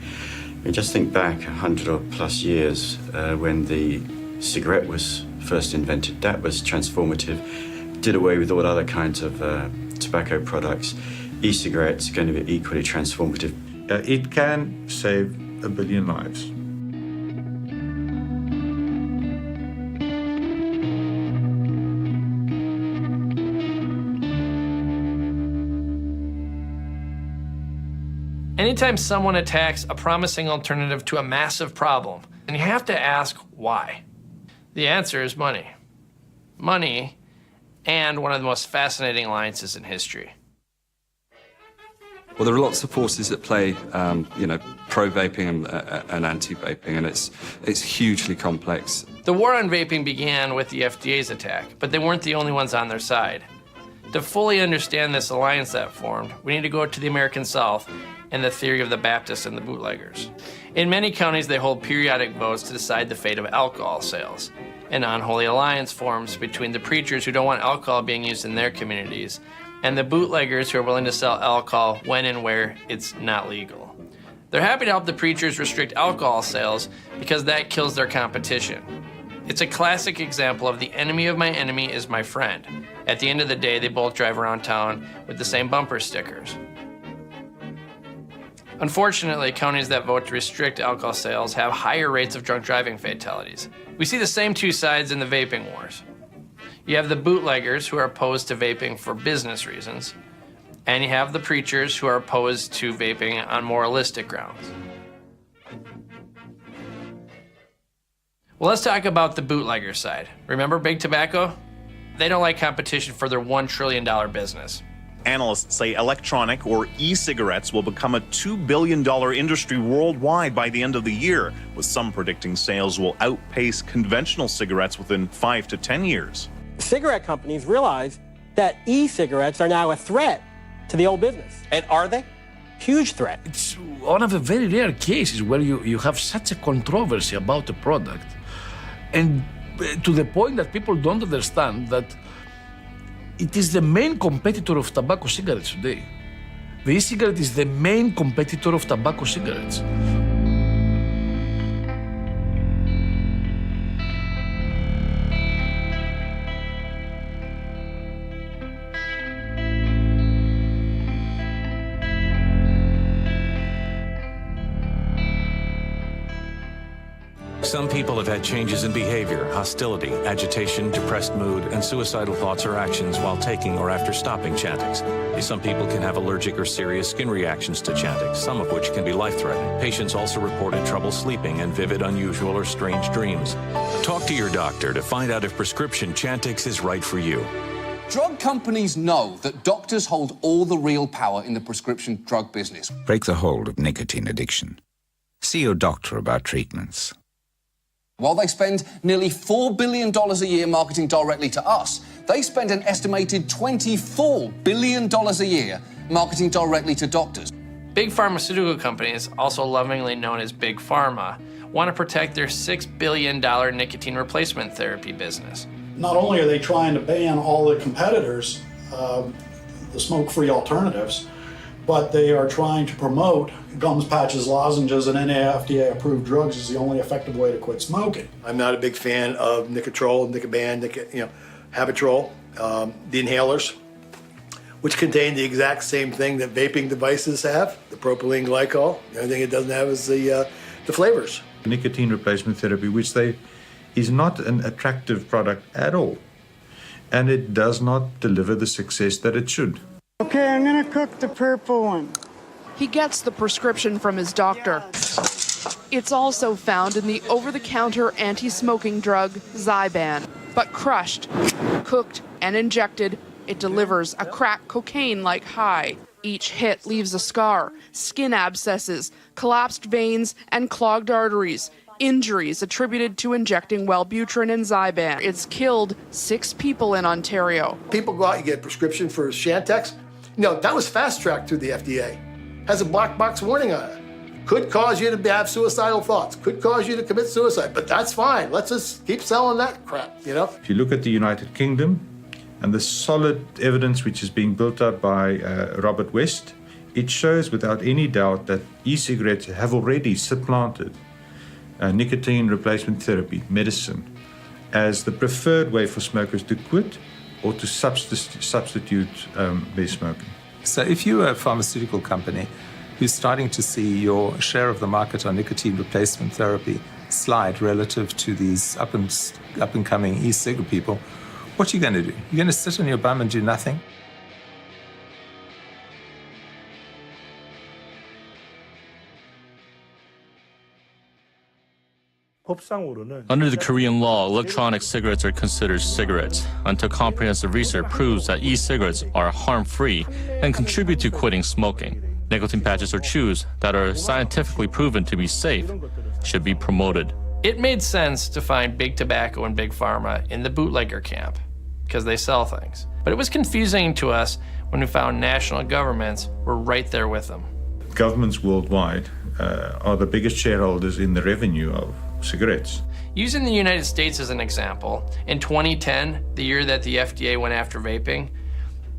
And just think back 100 or plus years when the cigarette was first invented. That was transformative. Did away with all other kinds of tobacco products. E-cigarettes are going to be equally transformative. It can save 1 billion lives. Anytime someone attacks a promising alternative to a massive problem, then you have to ask why. The answer is money. Money, and one of the most fascinating alliances in history. Well, there are lots of forces at play, pro-vaping and anti-vaping, and it's hugely complex. The war on vaping began with the FDA's attack, but they weren't the only ones on their side. To fully understand this alliance that formed, we need to go to the American South and the theory of the Baptists and the bootleggers. In many counties, they hold periodic votes to decide the fate of alcohol sales. An unholy alliance forms between the preachers who don't want alcohol being used in their communities and the bootleggers who are willing to sell alcohol when and where it's not legal. They're happy to help the preachers restrict alcohol sales because that kills their competition. It's a classic example of the enemy of my enemy is my friend. At the end of the day, they both drive around town with the same bumper stickers. Unfortunately, counties that vote to restrict alcohol sales have higher rates of drunk driving fatalities. We see the same two sides in the vaping wars. You have the bootleggers who are opposed to vaping for business reasons, and you have the preachers who are opposed to vaping on moralistic grounds. Well, let's talk about the bootlegger side. Remember Big Tobacco? They don't like competition for their $1 trillion business. Analysts say electronic or e-cigarettes will become a $2 billion industry worldwide by the end of the year, with some predicting sales will outpace conventional cigarettes within 5 to 10 years. Cigarette companies realize that e-cigarettes are now a threat to the old business. And are they? Huge threat. It's one of the very rare cases where you have such a controversy about a product, and to the point that people don't understand that it is the main competitor of tobacco cigarettes today. The e-cigarette is the main competitor of tobacco cigarettes. Some people have had changes in behavior, hostility, agitation, depressed mood, and suicidal thoughts or actions while taking or after stopping Chantix. Some people can have allergic or serious skin reactions to Chantix, some of which can be life-threatening. Patients also reported trouble sleeping and vivid, unusual, or strange dreams. Talk to your doctor to find out if prescription Chantix is right for you. Drug companies know that doctors hold all the real power in the prescription drug business. Break the hold of nicotine addiction. See your doctor about treatments. While they spend nearly $4 billion a year marketing directly to us, they spend an estimated $24 billion a year marketing directly to doctors. Big pharmaceutical companies, also lovingly known as Big Pharma, want to protect their $6 billion nicotine replacement therapy business. Not only are they trying to ban all the competitors, the smoke-free alternatives, but they are trying to promote gums, patches, lozenges, and any FDA-approved drugs is the only effective way to quit smoking. I'm not a big fan of Nicotrol, Nicoban, Habitrol, the inhalers, which contain the exact same thing that vaping devices have, the propylene glycol. The only thing it doesn't have is the flavors. Nicotine replacement therapy, which is not an attractive product at all, and it does not deliver the success that it should. Okay, I'm gonna cook the purple one. He gets the prescription from his doctor. It's also found in the over-the-counter anti-smoking drug Zyban. But crushed, cooked, and injected, it delivers a crack cocaine-like high. Each hit leaves a scar, skin abscesses, collapsed veins, and clogged arteries. injuries attributed to injecting Wellbutrin and Zyban. It's killed 6 people in Ontario. People go out and get a prescription for Chantix. That was fast-tracked through the FDA. Has a black box warning on it. Could cause you to have suicidal thoughts, could cause you to commit suicide, but that's fine. Let's just keep selling that crap, If you look at the United Kingdom and the solid evidence which is being built up by Robert West, it shows without any doubt that e-cigarettes have already supplanted nicotine replacement therapy, medicine, as the preferred way for smokers to quit or to substitute their smoking. So if you're a pharmaceutical company who's starting to see your share of the market on nicotine replacement therapy slide relative to these up-and-coming e-cigarette people, what are you going to do? You're going to sit on your bum and do nothing? Under the Korean law, electronic cigarettes are considered cigarettes until comprehensive research proves that e-cigarettes are harm-free and contribute to quitting smoking. Nicotine patches or chews that are scientifically proven to be safe should be promoted. It made sense to find big tobacco and big pharma in the bootlegger camp because they sell things. But it was confusing to us when we found national governments were right there with them. Governments worldwide are the biggest shareholders in the revenue of cigarettes. Using the United States as an example, in 2010, the year that the FDA went after vaping,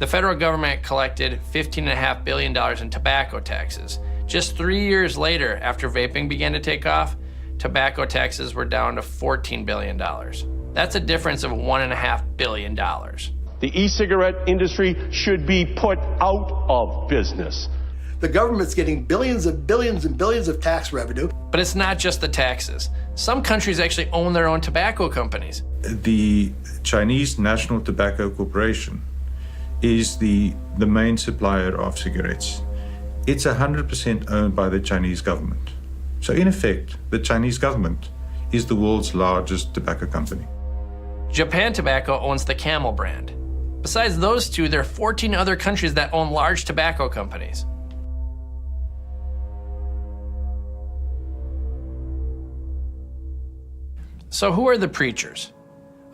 the federal government collected $15.5 billion in tobacco taxes. Just 3 years later, after vaping began to take off, tobacco taxes were down to $14 billion. That's a difference of $1.5 billion. The e-cigarette industry should be put out of business. The government's getting billions and billions and billions of tax revenue. But it's not just the taxes. Some countries actually own their own tobacco companies. The Chinese National Tobacco Corporation is the main supplier of cigarettes. It's 100% owned by the Chinese government. So in effect, the Chinese government is the world's largest tobacco company. Japan Tobacco owns the Camel brand. Besides those two, there are 14 other countries that own large tobacco companies. So who are the preachers?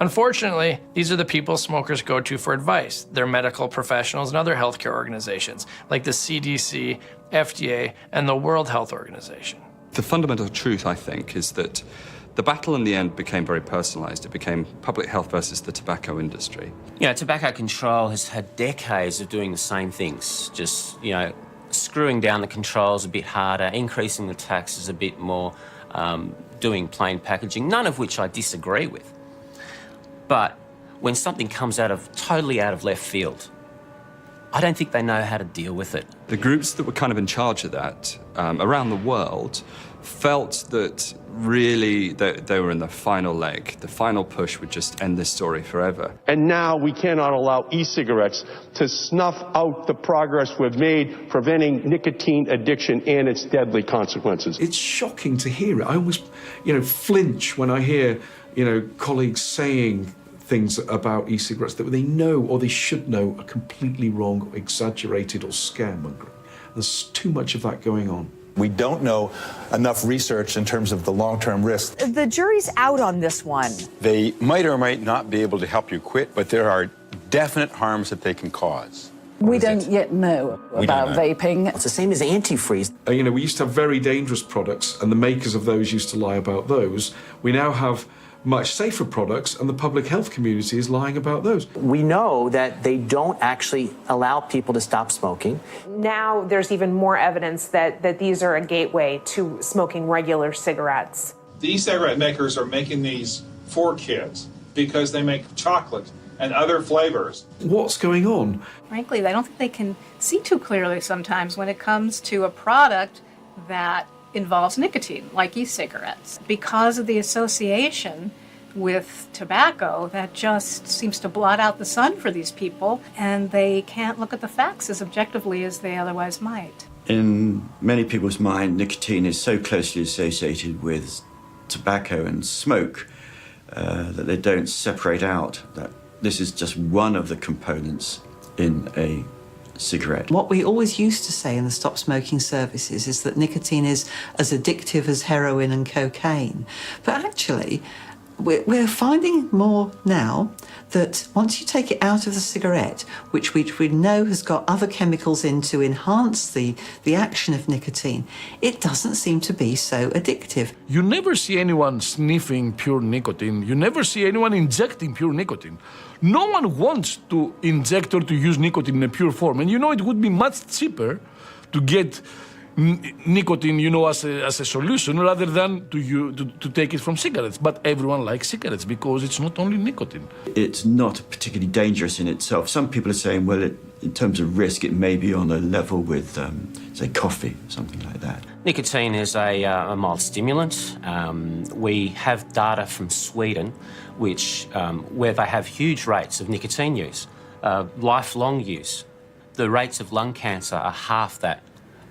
Unfortunately, these are the people smokers go to for advice. They're medical professionals and other healthcare organizations like the CDC, FDA, and the World Health Organization. The fundamental truth, I think, is that the battle in the end became very personalized. It became public health versus the tobacco industry. Tobacco control has had decades of doing the same things, just, screwing down the controls a bit harder, increasing the taxes a bit more, doing plain packaging, none of which I disagree with. But when something comes totally out of left field, I don't think they know how to deal with it. The groups that were kind of in charge of that around the world felt that really they were in the final leg. The final push would just end this story forever. And now we cannot allow e-cigarettes to snuff out the progress we've made preventing nicotine addiction and its deadly consequences. It's shocking to hear it. I almost, flinch when I hear, colleagues saying things about e-cigarettes that they know or they should know are completely wrong, or exaggerated, or scaremongering. There's too much of that going on. We don't know enough research in terms of the long-term risks. The jury's out on this one. They might or might not be able to help you quit, but there are definite harms that they can cause. We don't yet know about vaping. It's the same as antifreeze. We used to have very dangerous products, and the makers of those used to lie about those. We now have much safer products, and the public health community is lying about those. We know that they don't actually allow people to stop smoking. Now there's even more evidence that these are a gateway to smoking regular cigarettes. The e-cigarette makers are making these for kids because they make chocolate and other flavors. What's going on? Frankly, I don't think they can see too clearly sometimes when it comes to a product that involves nicotine, like e-cigarettes. Because of the association with tobacco, that just seems to blot out the sun for these people, and they can't look at the facts as objectively as they otherwise might. In many people's mind, nicotine is so closely associated with tobacco and smoke that they don't separate out that this is just one of the components in a cigarette. What we always used to say in the stop smoking services is that nicotine is as addictive as heroin and cocaine. But actually, we're finding more now that once you take it out of the cigarette, which we know has got other chemicals in to enhance the action of nicotine, it doesn't seem to be so addictive. You never see anyone sniffing pure nicotine. You never see anyone injecting pure nicotine. No one wants to inject or to use nicotine in a pure form. And you know, it would be much cheaper to get nicotine, you know, as a solution rather than to take it from cigarettes. But everyone likes cigarettes because it's not only nicotine. It's not particularly dangerous in itself. Some people are saying, well, in terms of risk, it may be on a level with, say, coffee, something like that. Nicotine is a mild stimulant. We have data from Sweden where they have huge rates of nicotine use, lifelong use. The rates of lung cancer are half that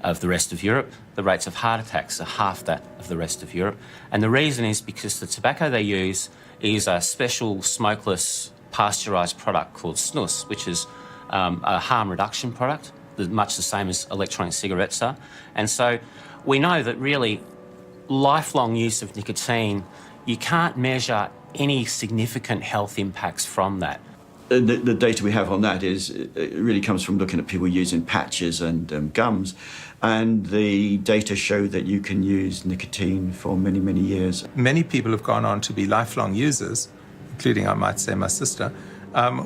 of the rest of Europe. The rates of heart attacks are half that of the rest of Europe. And the reason is because the tobacco they use is a special smokeless pasteurised product called snus, which is a harm reduction product, much the same as electronic cigarettes are. And so we know that really lifelong use of nicotine, you can't measure any significant health impacts from that. The data we have on that it really comes from looking at people using patches and gums, and the data show that you can use nicotine for many, many years. Many people have gone on to be lifelong users, including, I might say, my sister,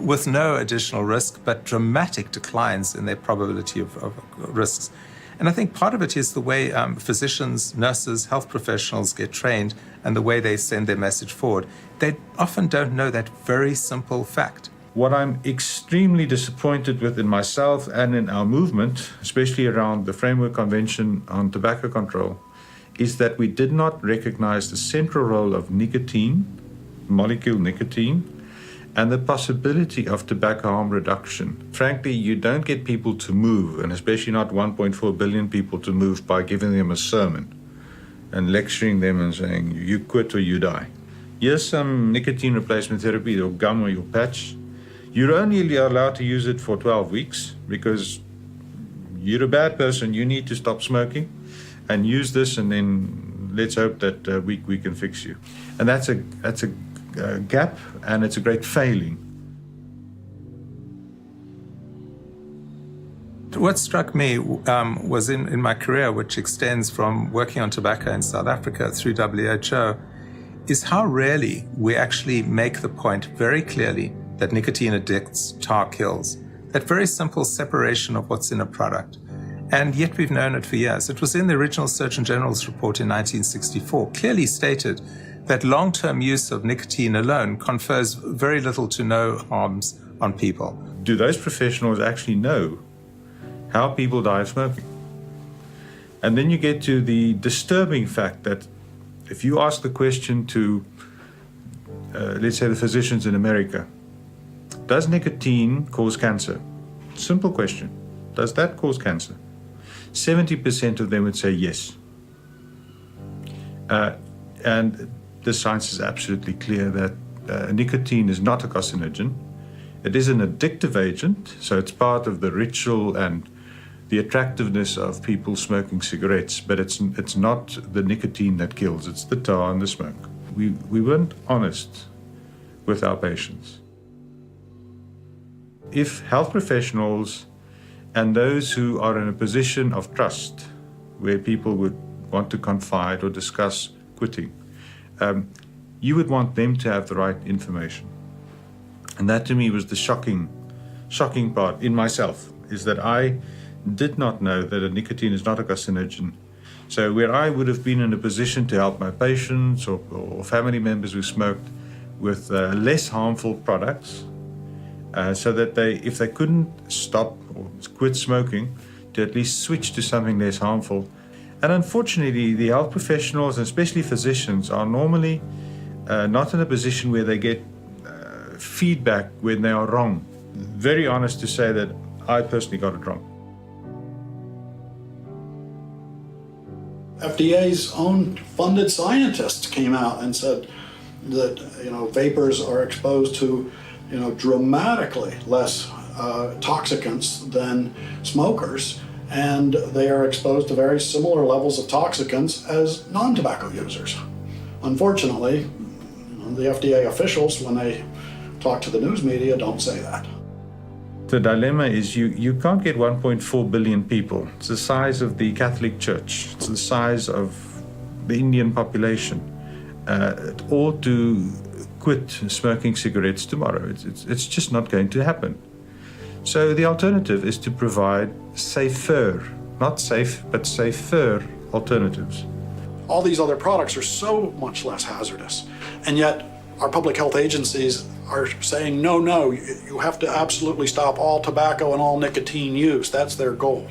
with no additional risk, but dramatic declines in their probability of risks. And I think part of it is the way physicians, nurses, health professionals get trained and the way they send their message forward. They often don't know that very simple fact. What I'm extremely disappointed with in myself and in our movement, especially around the Framework Convention on Tobacco Control, is that we did not recognize the central role of nicotine, molecule nicotine, and the possibility of tobacco harm reduction. Frankly, you don't get people to move, and especially not 1.4 billion people to move by giving them a sermon and lecturing them and saying, you quit or you die. Here's some nicotine replacement therapy, your gum or your patch. You're only allowed to use it for 12 weeks because you're a bad person. You need to stop smoking and use this, and then let's hope that we can fix you. And that's a gap, and it's a great failing. What struck me was in my career, which extends from working on tobacco in South Africa through WHO, is how rarely we actually make the point very clearly that nicotine addicts, tar kills. That very simple separation of what's in a product. And yet we've known it for years. It was in the original Surgeon General's report in 1964, clearly stated that long-term use of nicotine alone confers very little to no harms on people. Do those professionals actually know how people die of smoking? And then you get to the disturbing fact that if you ask the question to, let's say, the physicians in America, does nicotine cause cancer? Simple question. Does that cause cancer? 70% of them would say yes. And the science is absolutely clear that nicotine is not a carcinogen. It is an addictive agent, so it's part of the ritual and the attractiveness of people smoking cigarettes, but it's not the nicotine that kills, it's the tar and the smoke. We weren't honest with our patients. If health professionals and those who are in a position of trust, where people would want to confide or discuss quitting, you would want them to have the right information. And that to me was the shocking part in myself, is that I did not know that a nicotine is not a carcinogen. So where I would have been in a position to help my patients or family members who smoked with less harmful products, so that if they couldn't stop or quit smoking, to at least switch to something less harmful. And unfortunately, the health professionals, and especially physicians, are normally not in a position where they get feedback when they are wrong. Very honest to say that I personally got it wrong. FDA's own funded scientists came out and said that vapors are exposed to dramatically less toxicants than smokers, and they are exposed to very similar levels of toxicants as non-tobacco users. Unfortunately, the FDA officials, when they talk to the news media, don't say that. The dilemma is you can't get 1.4 billion people. It's the size of the Catholic Church. It's the size of the Indian population. All to quit smoking cigarettes tomorrow. It's just not going to happen. So the alternative is to provide safer, not safe, but safer alternatives. All these other products are so much less hazardous, and yet our public health agencies are saying, no, you have to absolutely stop all tobacco and all nicotine use. That's their goal.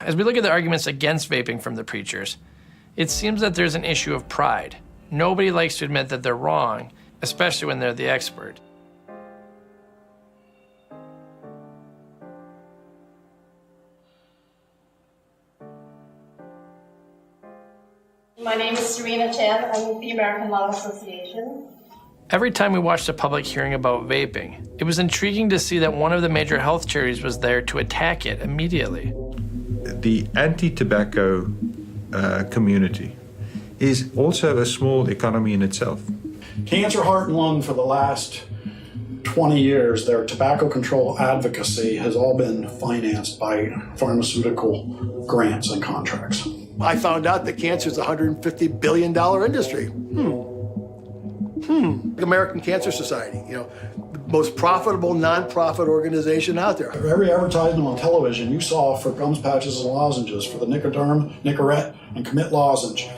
As we look at the arguments against vaping from the preachers, it seems that there's an issue of pride. Nobody likes to admit that they're wrong, especially when they're the expert. My name is Serena Chan. I'm with the American Lung Association. Every time we watched a public hearing about vaping, it was intriguing to see that one of the major health charities was there to attack it immediately. The anti-tobacco community is also a small economy in itself. Cancer, Heart, and Lung, for the last 20 years, their tobacco control advocacy has all been financed by pharmaceutical grants and contracts. I found out that cancer is a $150 billion industry. American Cancer Society, the most profitable nonprofit organization out there. Every advertisement on television you saw for gums, patches, and lozenges for the Nicoderm, Nicorette, and Commit lozenge,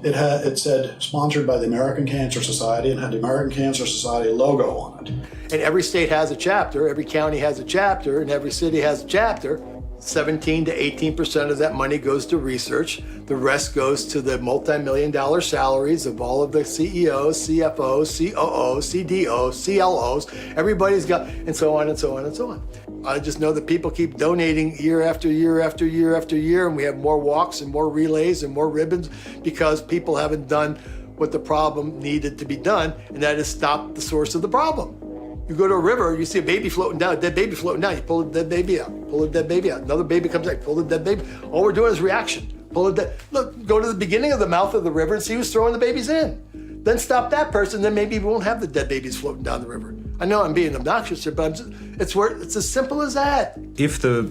it said sponsored by the American Cancer Society and had the American Cancer Society logo on it. And every state has a chapter, every county has a chapter, and every city has a chapter. 17 to 18% of that money goes to research. The rest goes to the multi-million-dollar salaries of all of the CEOs, CFOs, COOs, CDOs, CLOs. Everybody's got, and so on and so on and so on. I just know that people keep donating year after year after year after year, and we have more walks and more relays and more ribbons because people haven't done what the problem needed to be done, and that is stop the source of the problem. You go to a river, you see a baby floating down, a dead baby floating down, you pull the dead baby out, pull the dead baby out. Another baby comes out, pull the dead baby. All we're doing is reaction. Pull the dead. Look, go to the beginning of the mouth of the river and see who's throwing the babies in. Then stop that person, then maybe we won't have the dead babies floating down the river. I know I'm being obnoxious here, but it's as simple as that. If the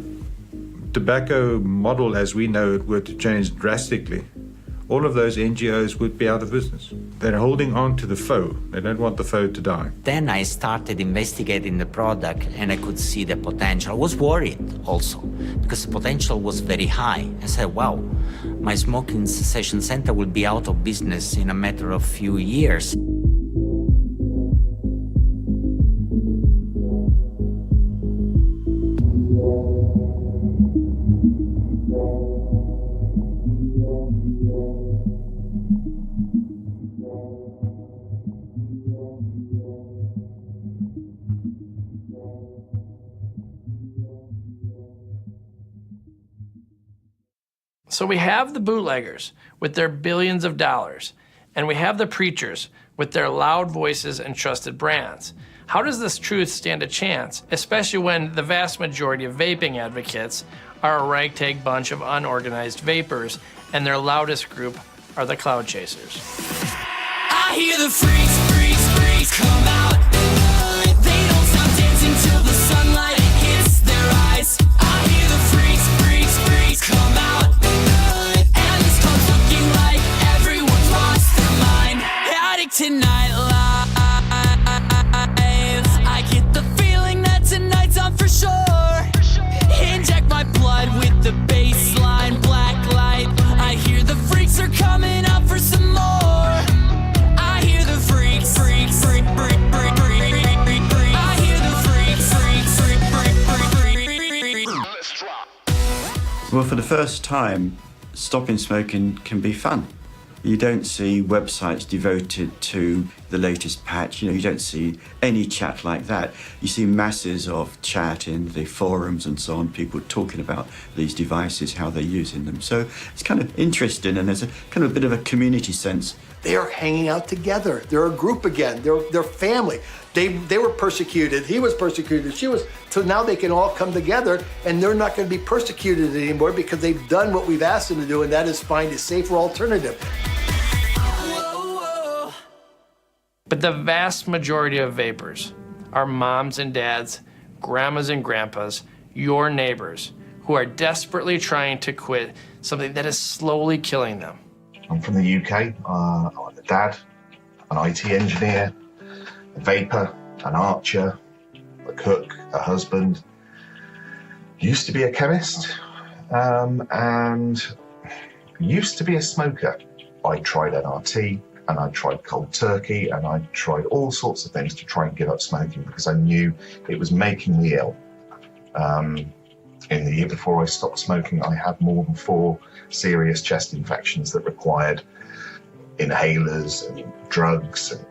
tobacco model as we know it were to change drastically, all of those NGOs would be out of business. They're holding on to the foe. They don't want the foe to die. Then I started investigating the product and I could see the potential. I was worried also because the potential was very high. I said, wow, my smoking cessation center will be out of business in a matter of few years. So we have the bootleggers with their billions of dollars, and we have the preachers with their loud voices and trusted brands. How does this truth stand a chance, especially when the vast majority of vaping advocates are a ragtag bunch of unorganized vapors, and their loudest group are the cloud chasers? I hear the freaks come out. They don't stop dancing till the sunlight hits their eyes. I hear the freaks come out. And this club's looking like everyone's lost their mind. Addict to nightlife. I get the feeling that tonight's on for sure. Inject my blood with the baseline black light. I hear the freaks are coming out for some more. I hear the freaks. I hear the freaks. Well, for the first time, stopping smoking can be fun. You don't see websites devoted to the latest patch. You don't see any chat like that. You see masses of chat in the forums and so on, people talking about these devices, how they're using them. So it's kind of interesting, and there's a kind of a bit of a community sense. They are hanging out together. They're a group again. They're family. They were persecuted. He was persecuted. She was. So now they can all come together, and they're not going to be persecuted anymore because they've done what we've asked them to do, and that is find a safer alternative. But the vast majority of vapors are moms and dads, grandmas and grandpas, your neighbors, who are desperately trying to quit something that is slowly killing them. I'm from the UK. I'm a dad, an IT engineer, a vapor, an archer, a cook, a husband. Used to be a chemist, and used to be a smoker. I tried NRT, and I tried cold turkey, and I tried all sorts of things to try and give up smoking because I knew it was making me ill. In the year before I stopped smoking, I had more than 4 serious chest infections that required inhalers and drugs, and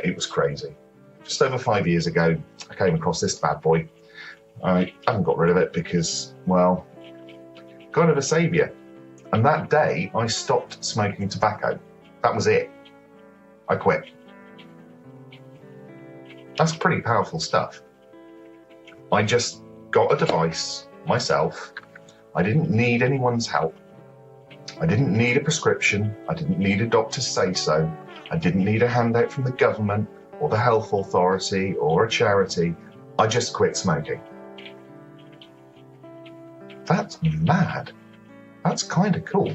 it was crazy. Just over 5 years ago, I came across this bad boy. I haven't got rid of it because, well, kind of a saviour. And that day, I stopped smoking tobacco. That was it. I quit. That's pretty powerful stuff. I just got a device myself. I didn't need anyone's help. I didn't need a prescription. I didn't need a doctor to say so. I didn't need a handout from the government or the health authority or a charity. I just quit smoking. That's mad. That's kind of cool.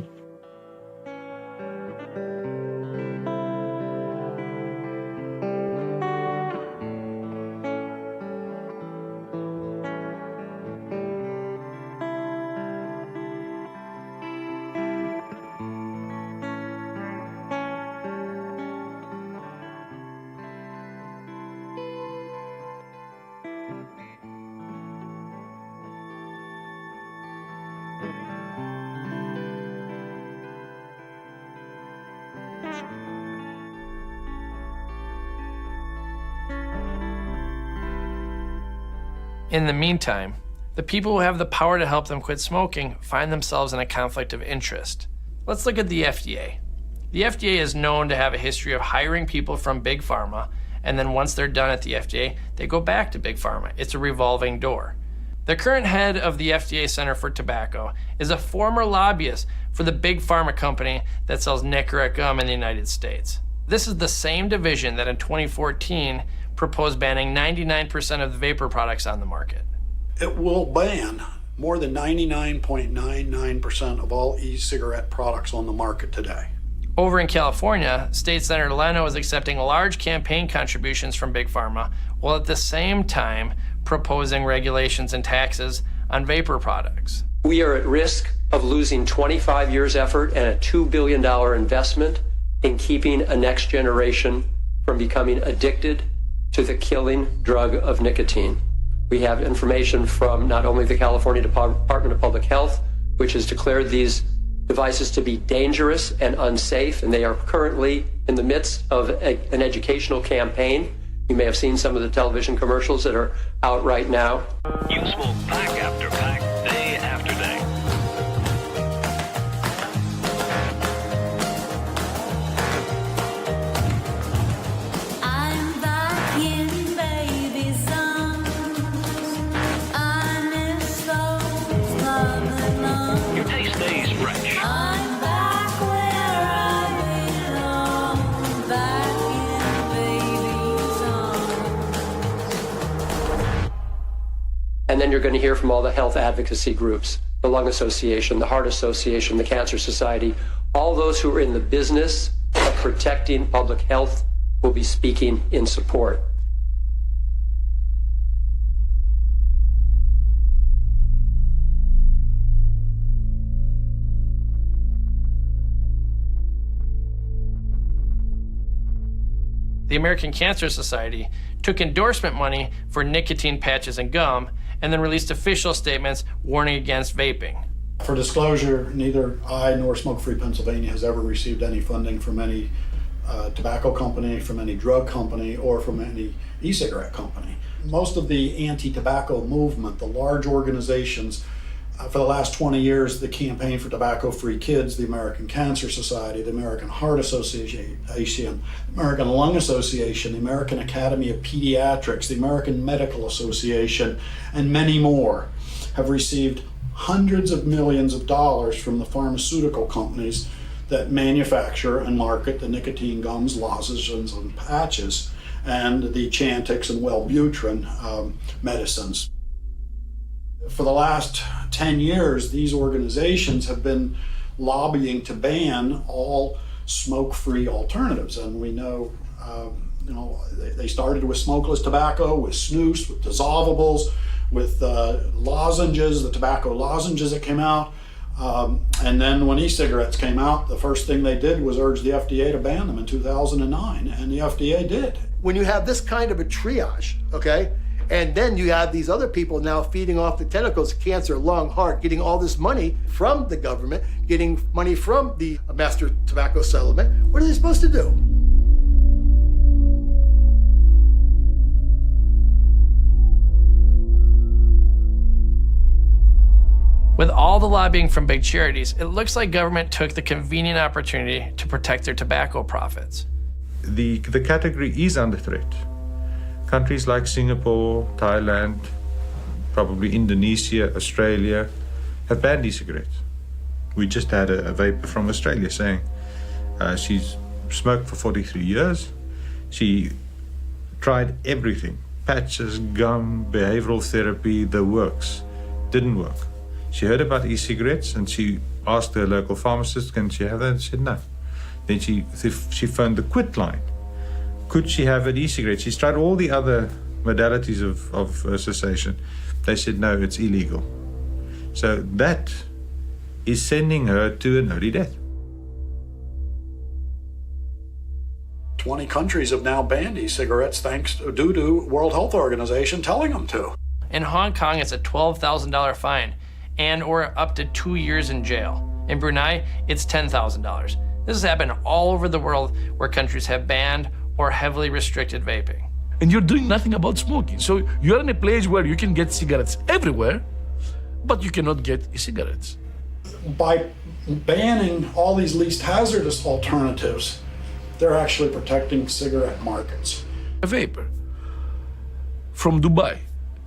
In the meantime, the people who have the power to help them quit smoking find themselves in a conflict of interest. Let's look at the FDA. The FDA is known to have a history of hiring people from Big Pharma, and then once they're done at the FDA, they go back to Big Pharma. It's a revolving door. The current head of the FDA Center for Tobacco is a former lobbyist for the Big Pharma company that sells Nicorette gum in the United States. This is the same division that in 2014 proposed banning 99% of the vapor products on the market. It will ban more than 99.99% of all e-cigarette products on the market today. Over in California, State Senator Leno is accepting large campaign contributions from Big Pharma, while at the same time proposing regulations and taxes on vapor products. We are at risk of losing 25 years' effort and a $2 billion investment in keeping a next generation from becoming addicted to the killing drug of nicotine. We have information from not only the California Department of Public Health, which has declared these devices to be dangerous and unsafe, and they are currently in the midst of an educational campaign. You may have seen some of the television commercials that are out right now. You smoke pack after pack, day after day. And then you're going to hear from all the health advocacy groups, the Lung Association, the Heart Association, the Cancer Society. All those who are in the business of protecting public health will be speaking in support. The American Cancer Society took endorsement money for nicotine patches and gum, and then released official statements warning against vaping. For disclosure, neither I nor Smoke Free Pennsylvania has ever received any funding from any tobacco company, from any drug company, or from any e-cigarette company. Most of the anti-tobacco movement, the large organizations, for the last 20 years, the Campaign for Tobacco-Free Kids, the American Cancer Society, the American Heart Association, the American Lung Association, the American Academy of Pediatrics, the American Medical Association, and many more have received hundreds of millions of dollars from the pharmaceutical companies that manufacture and market the nicotine gums, lozenges, and patches, and the Chantix and Wellbutrin medicines. For the last 10 years, these organizations have been lobbying to ban all smoke-free alternatives, and we know, they started with smokeless tobacco, with snus, with dissolvables, with lozenges, the tobacco lozenges that came out, and then when e-cigarettes came out, the first thing they did was urge the FDA to ban them in 2009, and the FDA did. When you have this kind of a triage, okay, and then you have these other people now feeding off the tentacles, cancer, lung, heart, getting all this money from the government, getting money from the master tobacco settlement, what are they supposed to do? With all the lobbying from big charities, it looks like government took the convenient opportunity to protect their tobacco profits. The category is under threat. Countries like Singapore, Thailand, probably Indonesia, Australia, have banned e-cigarettes. We just had a vapor from Australia saying she's smoked for 43 years. She tried everything, patches, gum, behavioral therapy, the works. Didn't work. She heard about e-cigarettes and she asked her local pharmacist, can she have that? And she said no. Then she phoned the quit line. Could she have an e-cigarette? She's tried all the other modalities of cessation. They said no, it's illegal. So that is sending her to an early death. 20 countries have now banned e-cigarettes due to World Health Organization telling them to. In Hong Kong, it's a $12,000 fine and or up to 2 years in jail. In Brunei, it's $10,000. This has happened all over the world where countries have banned or heavily restricted vaping. And you're doing nothing about smoking. So you're in a place where you can get cigarettes everywhere, but you cannot get e-cigarettes. By banning all these least hazardous alternatives, they're actually protecting cigarette markets. A vapor from Dubai,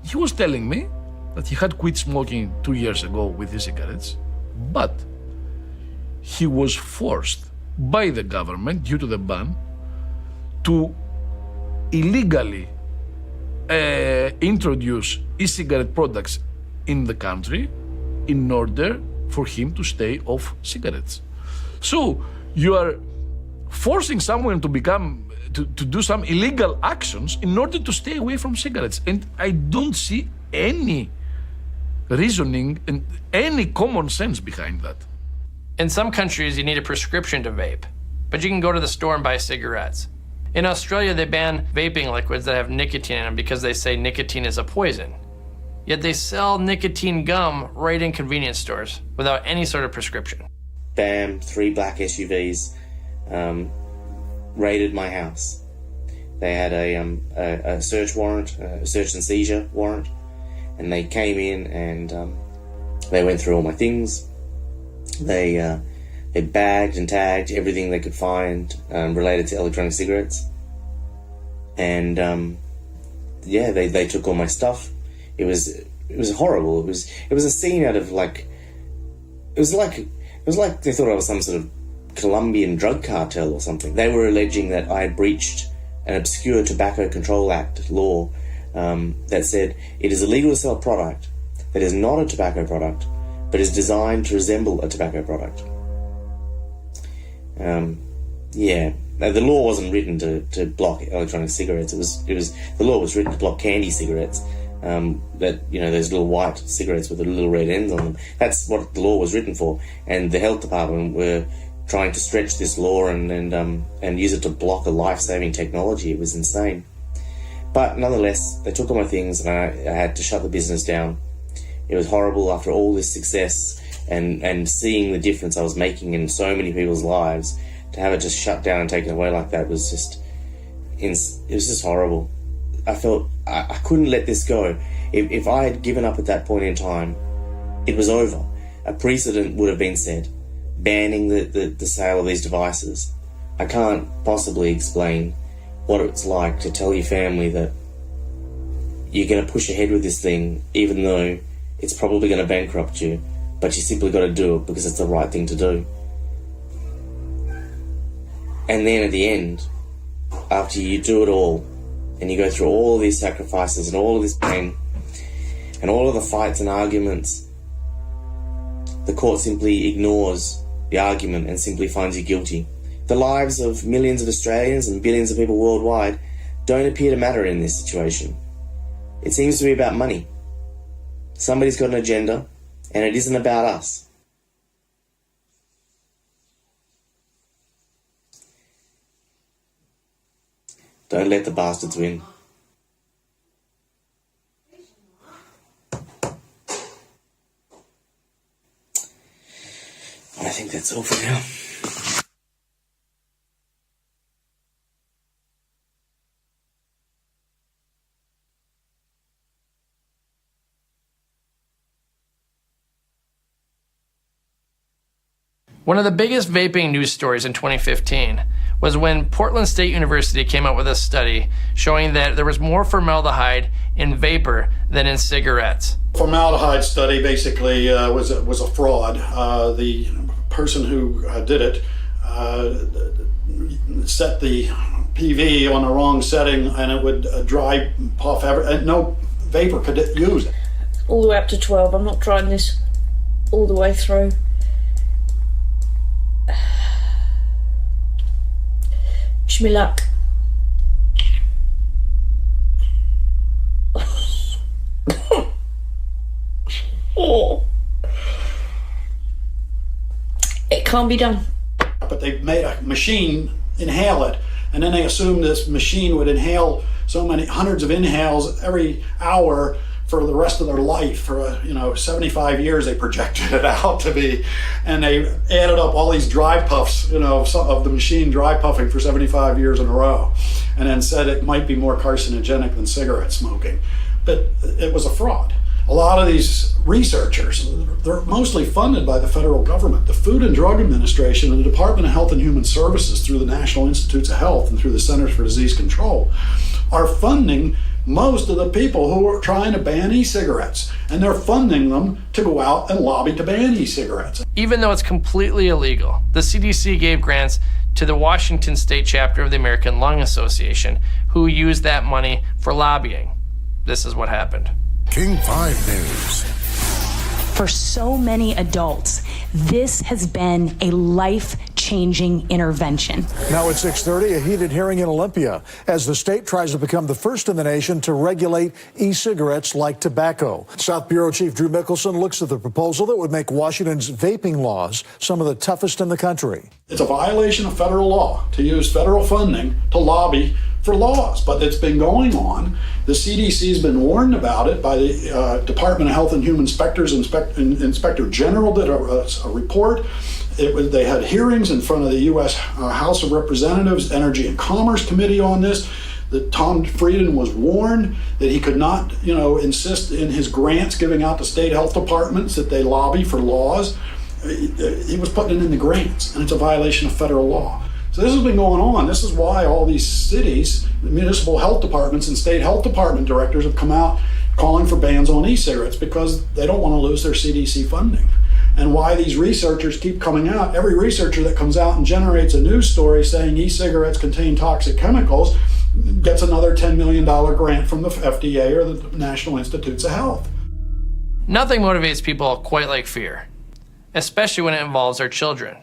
he was telling me that he had quit smoking 2 years ago with e-cigarettes, but he was forced by the government, due to the ban, to illegally introduce e-cigarette products in the country in order for him to stay off cigarettes. So you are forcing someone to do some illegal actions in order to stay away from cigarettes. And I don't see any reasoning and any common sense behind that. In some countries, you need a prescription to vape, but you can go to the store and buy cigarettes. In Australia, they ban vaping liquids that have nicotine in them because they say nicotine is a poison. Yet they sell nicotine gum right in convenience stores without any sort of prescription. Bam, 3 black SUVs raided my house. They had a search warrant, a search and seizure warrant, and they came in and they went through all my things. They bagged and tagged everything they could find related to electronic cigarettes, and they took all my stuff. It was horrible. It was a scene out of it was like they thought I was some sort of Colombian drug cartel or something. They were alleging that I had breached an obscure Tobacco Control Act law that said it is illegal to sell a product that is not a tobacco product but is designed to resemble a tobacco product. The law wasn't written to block electronic cigarettes. The law was written to block candy cigarettes. Those little white cigarettes with the little red ends on them. That's what the law was written for. And the health department were trying to stretch this law and use it to block a life-saving technology. It was insane. But nonetheless, they took all my things and I had to shut the business down. It was horrible after all this success and seeing the difference I was making in so many people's lives, to have it just shut down and taken away like that was just horrible. I felt I couldn't let this go. If I had given up at that point in time, it was over. A precedent would have been set, banning the sale of these devices. I can't possibly explain what it's like to tell your family that you're going to push ahead with this thing, even though it's probably going to bankrupt you, but you simply got to do it because it's the right thing to do. And then at the end, after you do it all, and you go through all of these sacrifices and all of this pain, and all of the fights and arguments, the court simply ignores the argument and simply finds you guilty. The lives of millions of Australians and billions of people worldwide don't appear to matter in this situation. It seems to be about money. Somebody's got an agenda, and it isn't about us. Don't let the bastards win. I think that's all for now. One of the biggest vaping news stories in 2015 was when Portland State University came out with a study showing that there was more formaldehyde in vapor than in cigarettes. Formaldehyde study basically was a fraud. The person who did it set the PV on the wrong setting, and it would dry puff. No vapor could use it. All the way up to 12. I'm not trying this all the way through. Wish me luck. Oh. It can't be done. But they made a machine inhale it, and then they assumed this machine would inhale so many hundreds of inhales every hour for the rest of their life. For 75 years they projected it out to be, and they added up all these dry puffs, of the machine dry puffing for 75 years in a row, and then said it might be more carcinogenic than cigarette smoking. But it was a fraud. A lot of these researchers, they're mostly funded by the federal government. The Food and Drug Administration and the Department of Health and Human Services, through the National Institutes of Health and through the Centers for Disease Control, are funding most of the people who are trying to ban e-cigarettes, and they're funding them to go out and lobby to ban e-cigarettes. Even though it's completely illegal, the CDC gave grants to the Washington State chapter of the American Lung Association, who used that money for lobbying. This is what happened. King 5 News. For so many adults, this has been a life-changing intervention. Now at 6:30, a heated hearing in Olympia as the state tries to become the first in the nation to regulate e-cigarettes like tobacco. South Bureau Chief Drew Mickelson looks at the proposal that would make Washington's vaping laws some of the toughest in the country. It's a violation of federal law to use federal funding to lobby for laws, but it's been going on. The CDC's been warned about it by the Department of Health and Human Inspectors. Inspector General did a report. They had hearings in front of the U.S. House of Representatives Energy and Commerce Committee on this. That Tom Frieden was warned that he could not, insist in his grants giving out to state health departments that they lobby for laws. He was putting it in the grants, and it's a violation of federal law. So this has been going on. This is why all these cities, municipal health departments and state health department directors have come out calling for bans on e-cigarettes, because they don't want to lose their CDC funding. And why these researchers keep coming out. Every researcher that comes out and generates a news story saying e-cigarettes contain toxic chemicals gets another $10 million grant from the FDA or the National Institutes of Health. Nothing motivates people quite like fear, especially when it involves our children.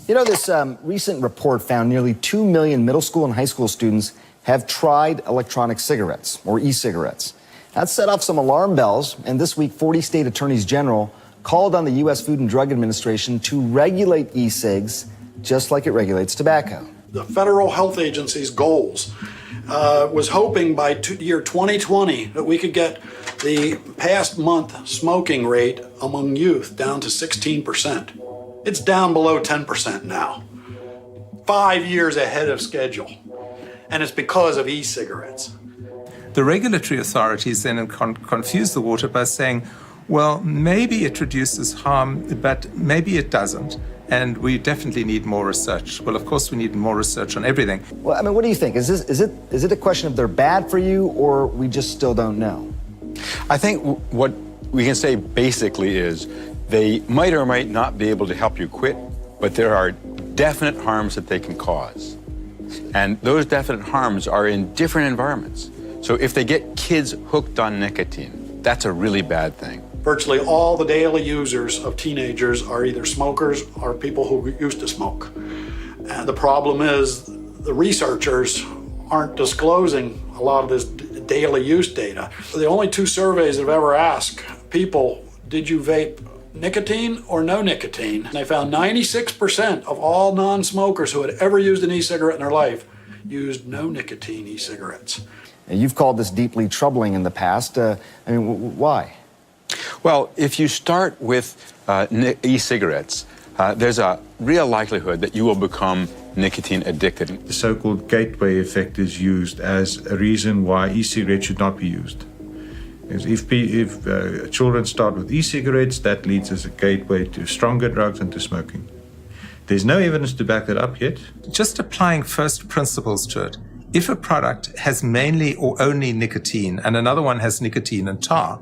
This recent report found nearly 2 million middle school and high school students have tried electronic cigarettes, or e-cigarettes. That set off some alarm bells, and this week 40 state attorneys general called on the U.S. Food and Drug Administration to regulate e-cigs just like it regulates tobacco. The Federal Health Agency's goals was hoping by year 2020 that we could get The past month smoking rate among youth down to 16%. It's down below 10% now. 5 years ahead of schedule. And it's because of e-cigarettes. The regulatory authorities then confuse the water by saying, well, maybe it reduces harm, but maybe it doesn't. And we definitely need more research. Well, of course, we need more research on everything. Well, I mean, what do you think? Is it a question of they're bad for you, or we just still don't know? I think what we can say basically is they might or might not be able to help you quit, but there are definite harms that they can cause. And those definite harms are in different environments. So if they get kids hooked on nicotine, that's a really bad thing. Virtually all the daily users of teenagers are either smokers or people who used to smoke. And the problem is the researchers aren't disclosing a lot of this daily use data. The only 2 surveys that have ever asked people, did you vape nicotine or no nicotine? And they found 96% of all non-smokers who had ever used an e-cigarette in their life used no nicotine e-cigarettes. You've called this deeply troubling in the past. I mean, why? Well, if you start with e-cigarettes, there's a real likelihood that you will become nicotine addicted. The so-called gateway effect is used as a reason why e-cigarettes should not be used. If children start with e-cigarettes, that leads as a gateway to stronger drugs and to smoking. There's no evidence to back that up yet. Just applying first principles to it. If a product has mainly or only nicotine and another one has nicotine and tar,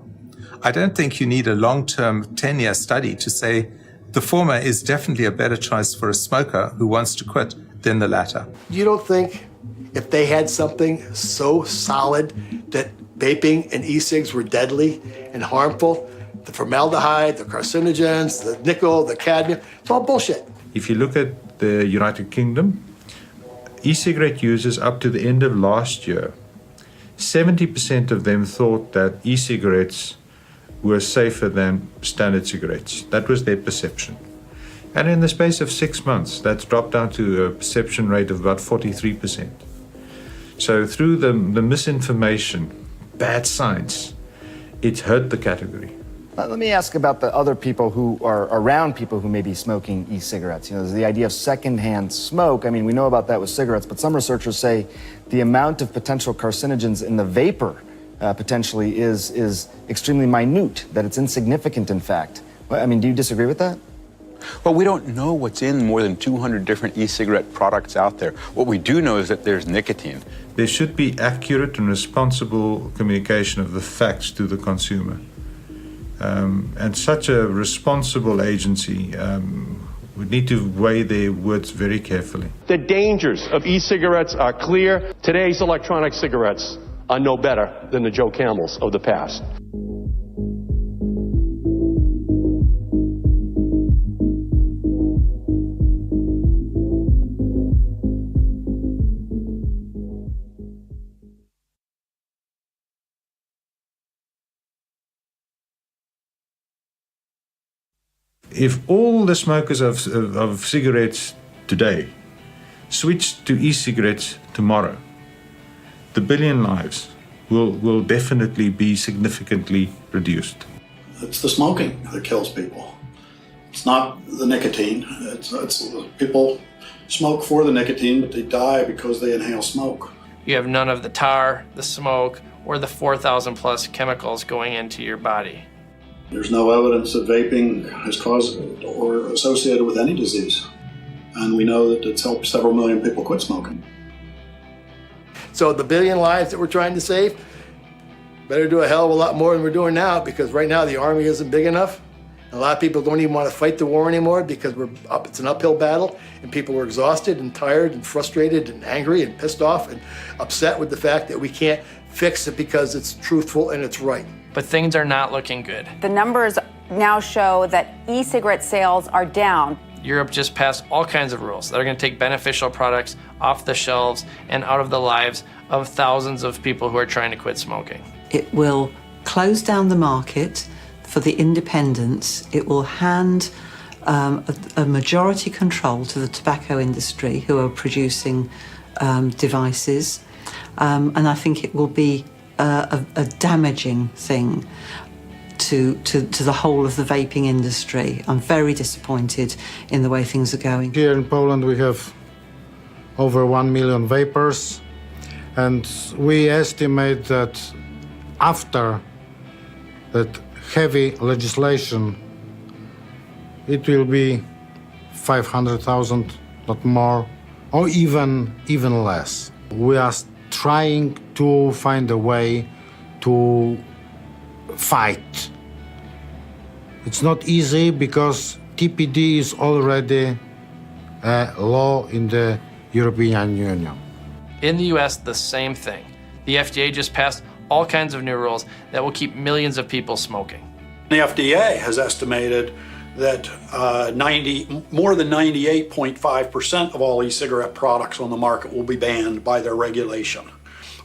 I don't think you need a long-term 10-year study to say the former is definitely a better choice for a smoker who wants to quit than the latter. You don't think if they had something so solid that vaping and e-cigs were deadly and harmful, the formaldehyde, the carcinogens, the nickel, the cadmium, it's all bullshit. If you look at the United Kingdom, e-cigarette users up to the end of last year, 70% of them thought that e-cigarettes were safer than standard cigarettes. That was their perception. And in the space of 6 months, that's dropped down to a perception rate of about 43%. So through the misinformation, bad science, it's hurt the category. Let me ask about the other people who are around people who may be smoking e-cigarettes. You know, there's the idea of secondhand smoke. I mean, we know about that with cigarettes, but some researchers say the amount of potential carcinogens in the vapor potentially is extremely minute, that it's insignificant, in fact. I mean, do you disagree with that? Well, we don't know what's in more than 200 different e-cigarette products out there. What we do know is that there's nicotine. There should be accurate and responsible communication of the facts to the consumer. And such a responsible agency would need to weigh their words very carefully. The dangers of e-cigarettes are clear. Today's electronic cigarettes are no better than the Joe Camels of the past. If all the smokers of cigarettes today switch to e-cigarettes tomorrow, the billion lives will definitely be significantly reduced. It's the smoking that kills people. It's not the nicotine. It's people smoke for the nicotine, but they die because they inhale smoke. You have none of the tar, the smoke, or the 4,000 plus chemicals going into your body. There's no evidence that vaping has caused or associated with any disease. And we know that it's helped several million people quit smoking. So the billion lives that we're trying to save, better do a hell of a lot more than we're doing now, because right now the army isn't big enough. A lot of people don't even want to fight the war anymore because it's an uphill battle, and people are exhausted and tired and frustrated and angry and pissed off and upset with the fact that we can't fix it because it's truthful and it's right. But things are not looking good. The numbers now show that e-cigarette sales are down. Europe just passed all kinds of rules that are going to take beneficial products off the shelves and out of the lives of thousands of people who are trying to quit smoking. It will close down the market for the independents. It will hand a majority control to the tobacco industry who are producing devices. And I think it will be a damaging thing to the whole of the vaping industry. I'm very disappointed in the way things are going. Here in Poland we have over 1 million vapers, and we estimate that after that heavy legislation, it will be 500,000, not more, or even less. We are trying to find a way to fight. It's not easy because TPD is already a law in the European Union. In the US, the same thing. The FDA just passed all kinds of new rules that will keep millions of people smoking. The FDA has estimated that more than 98.5% of all e-cigarette products on the market will be banned by their regulation.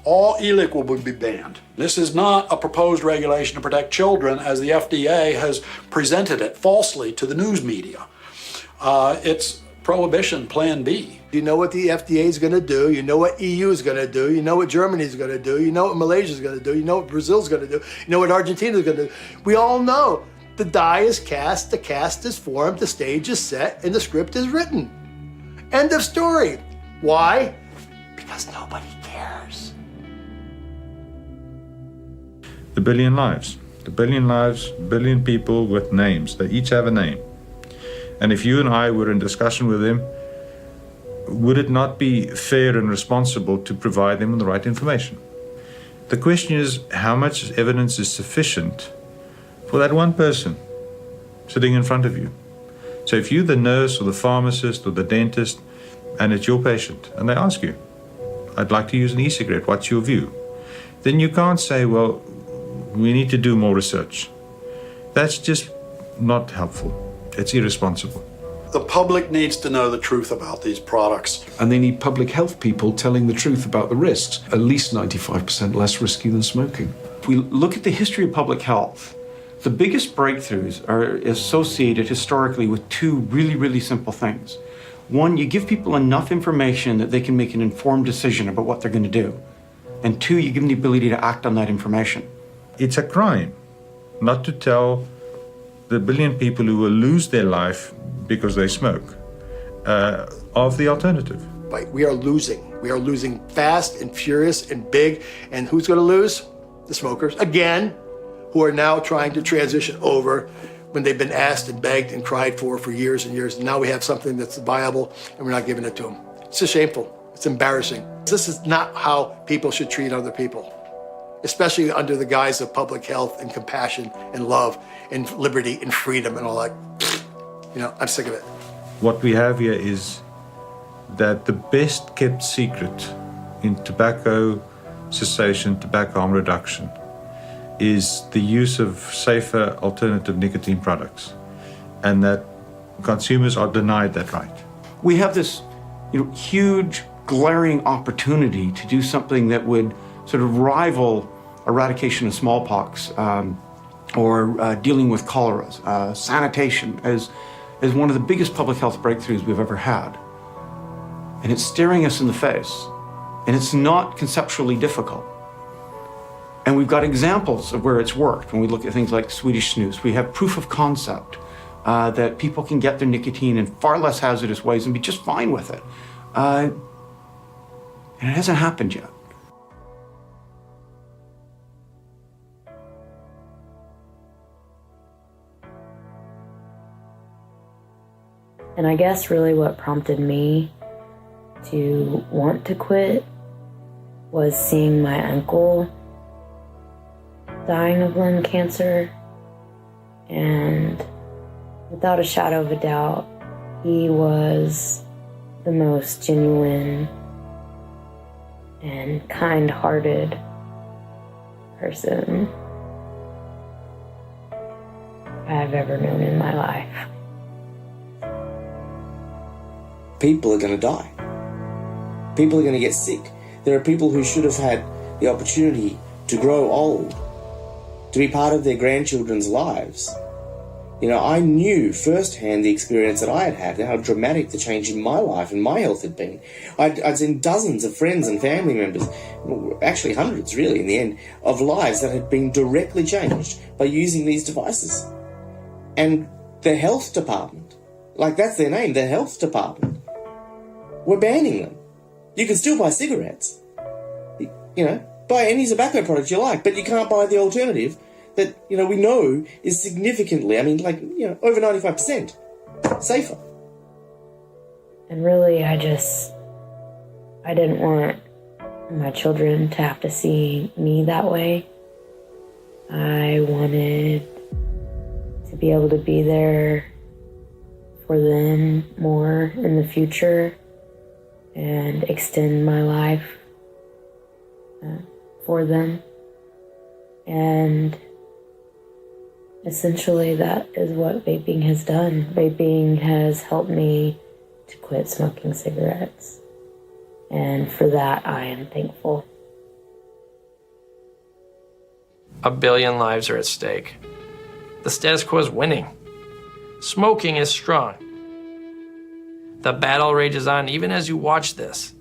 All e-liquid will be banned. This is not a proposed regulation to protect children as the FDA has presented it falsely to the news media. It's Prohibition Plan B. You know what the FDA is going to do. You know what EU is going to do. You know what Germany is going to do. You know what Malaysia is going to do. You know what Brazil is going to do. You know what Argentina is going to do. We all know the die is cast, the cast is formed, the stage is set, and the script is written. End of story. Why? Because nobody cares. The billion lives, billion people with names. They each have a name. And if you and I were in discussion with them, would it not be fair and responsible to provide them with the right information? The question is, how much evidence is sufficient for that one person sitting in front of you? So if you're the nurse or the pharmacist or the dentist and it's your patient and they ask you, I'd like to use an e-cigarette, what's your view? Then you can't say, well, we need to do more research. That's just not helpful. It's irresponsible. The public needs to know the truth about these products. And they need public health people telling the truth about the risks, at least 95% less risky than smoking. If we look at the history of public health, the biggest breakthroughs are associated historically with two really simple things. One, you give people enough information that they can make an informed decision about what they're going to do. And two, you give them the ability to act on that information. It's a crime not to tell the billion people who will lose their life because they smoke of the alternative. We are losing. We are losing fast and furious and big. And who's going to lose? The smokers, again, who are now trying to transition over when they've been asked and begged and cried for years and years. And now we have something that's viable and we're not giving it to them. It's just shameful. It's embarrassing. This is not how people should treat other people, especially under the guise of public health and compassion and love and liberty and freedom and all that. You know, I'm sick of it. What we have here is that the best kept secret in tobacco cessation, tobacco harm reduction, is the use of safer alternative nicotine products, and that consumers are denied that right. We have this huge, glaring opportunity to do something that would sort of rival eradication of smallpox or dealing with cholera, sanitation as one of the biggest public health breakthroughs we've ever had. And it's staring us in the face, and it's not conceptually difficult. And we've got examples of where it's worked. When we look at things like Swedish snus, we have proof of concept that people can get their nicotine in far less hazardous ways and be just fine with it. And it hasn't happened yet. And I guess really what prompted me to want to quit was seeing my uncle dying of lung cancer. And without a shadow of a doubt, he was the most genuine and kind-hearted person I've ever known in my life. People are going to die. People are going to get sick. There are people who should have had the opportunity to grow old, to be part of their grandchildren's lives, You know, I knew firsthand the experience that I had had, how dramatic the change in my life and my health had been. I'd seen dozens of friends and family members, actually hundreds really in the end, of lives that had been directly changed by using these devices. And the health department, like that's their name, the health department, we're banning them. You can still buy cigarettes, you know, buy any tobacco product you like, but you can't buy the alternative that, you know, we know is significantly, I mean, like, you know, over 95% safer. And really, I didn't want my children to have to see me that way. I wanted to be able to be there for them more in the future and extend my life for them. And essentially, that is what vaping has done. Vaping has helped me to quit smoking cigarettes. And for that, I am thankful. 1 billion lives are at stake. The status quo is winning. Smoking is strong. The battle rages on even as you watch this.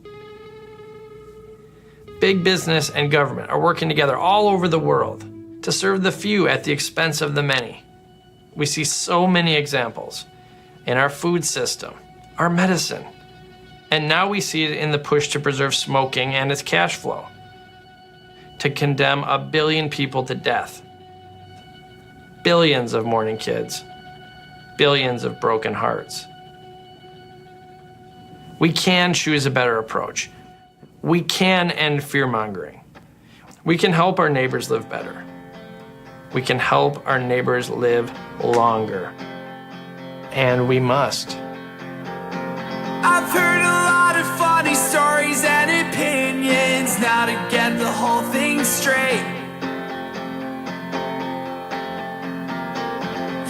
Big business and government are working together all over the world to serve the few at the expense of the many. We see so many examples in our food system, our medicine, and now we see it in the push to preserve smoking and its cash flow, to condemn 1 billion people to death, billions of mourning kids, billions of broken hearts. We can choose a better approach. We can end fear-mongering. We can help our neighbors live better. We can help our neighbors live longer. And we must. I've heard a lot of funny stories and opinions. Now to get the whole thing straight,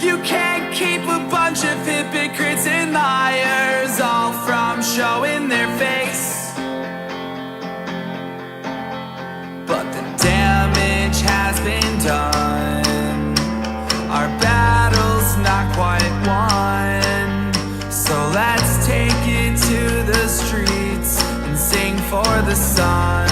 you can't keep a bunch of hypocrites and liars all from showing their face. But the damage has been done. Our battle's not quite won. So let's take it to the streets and sing for the sun.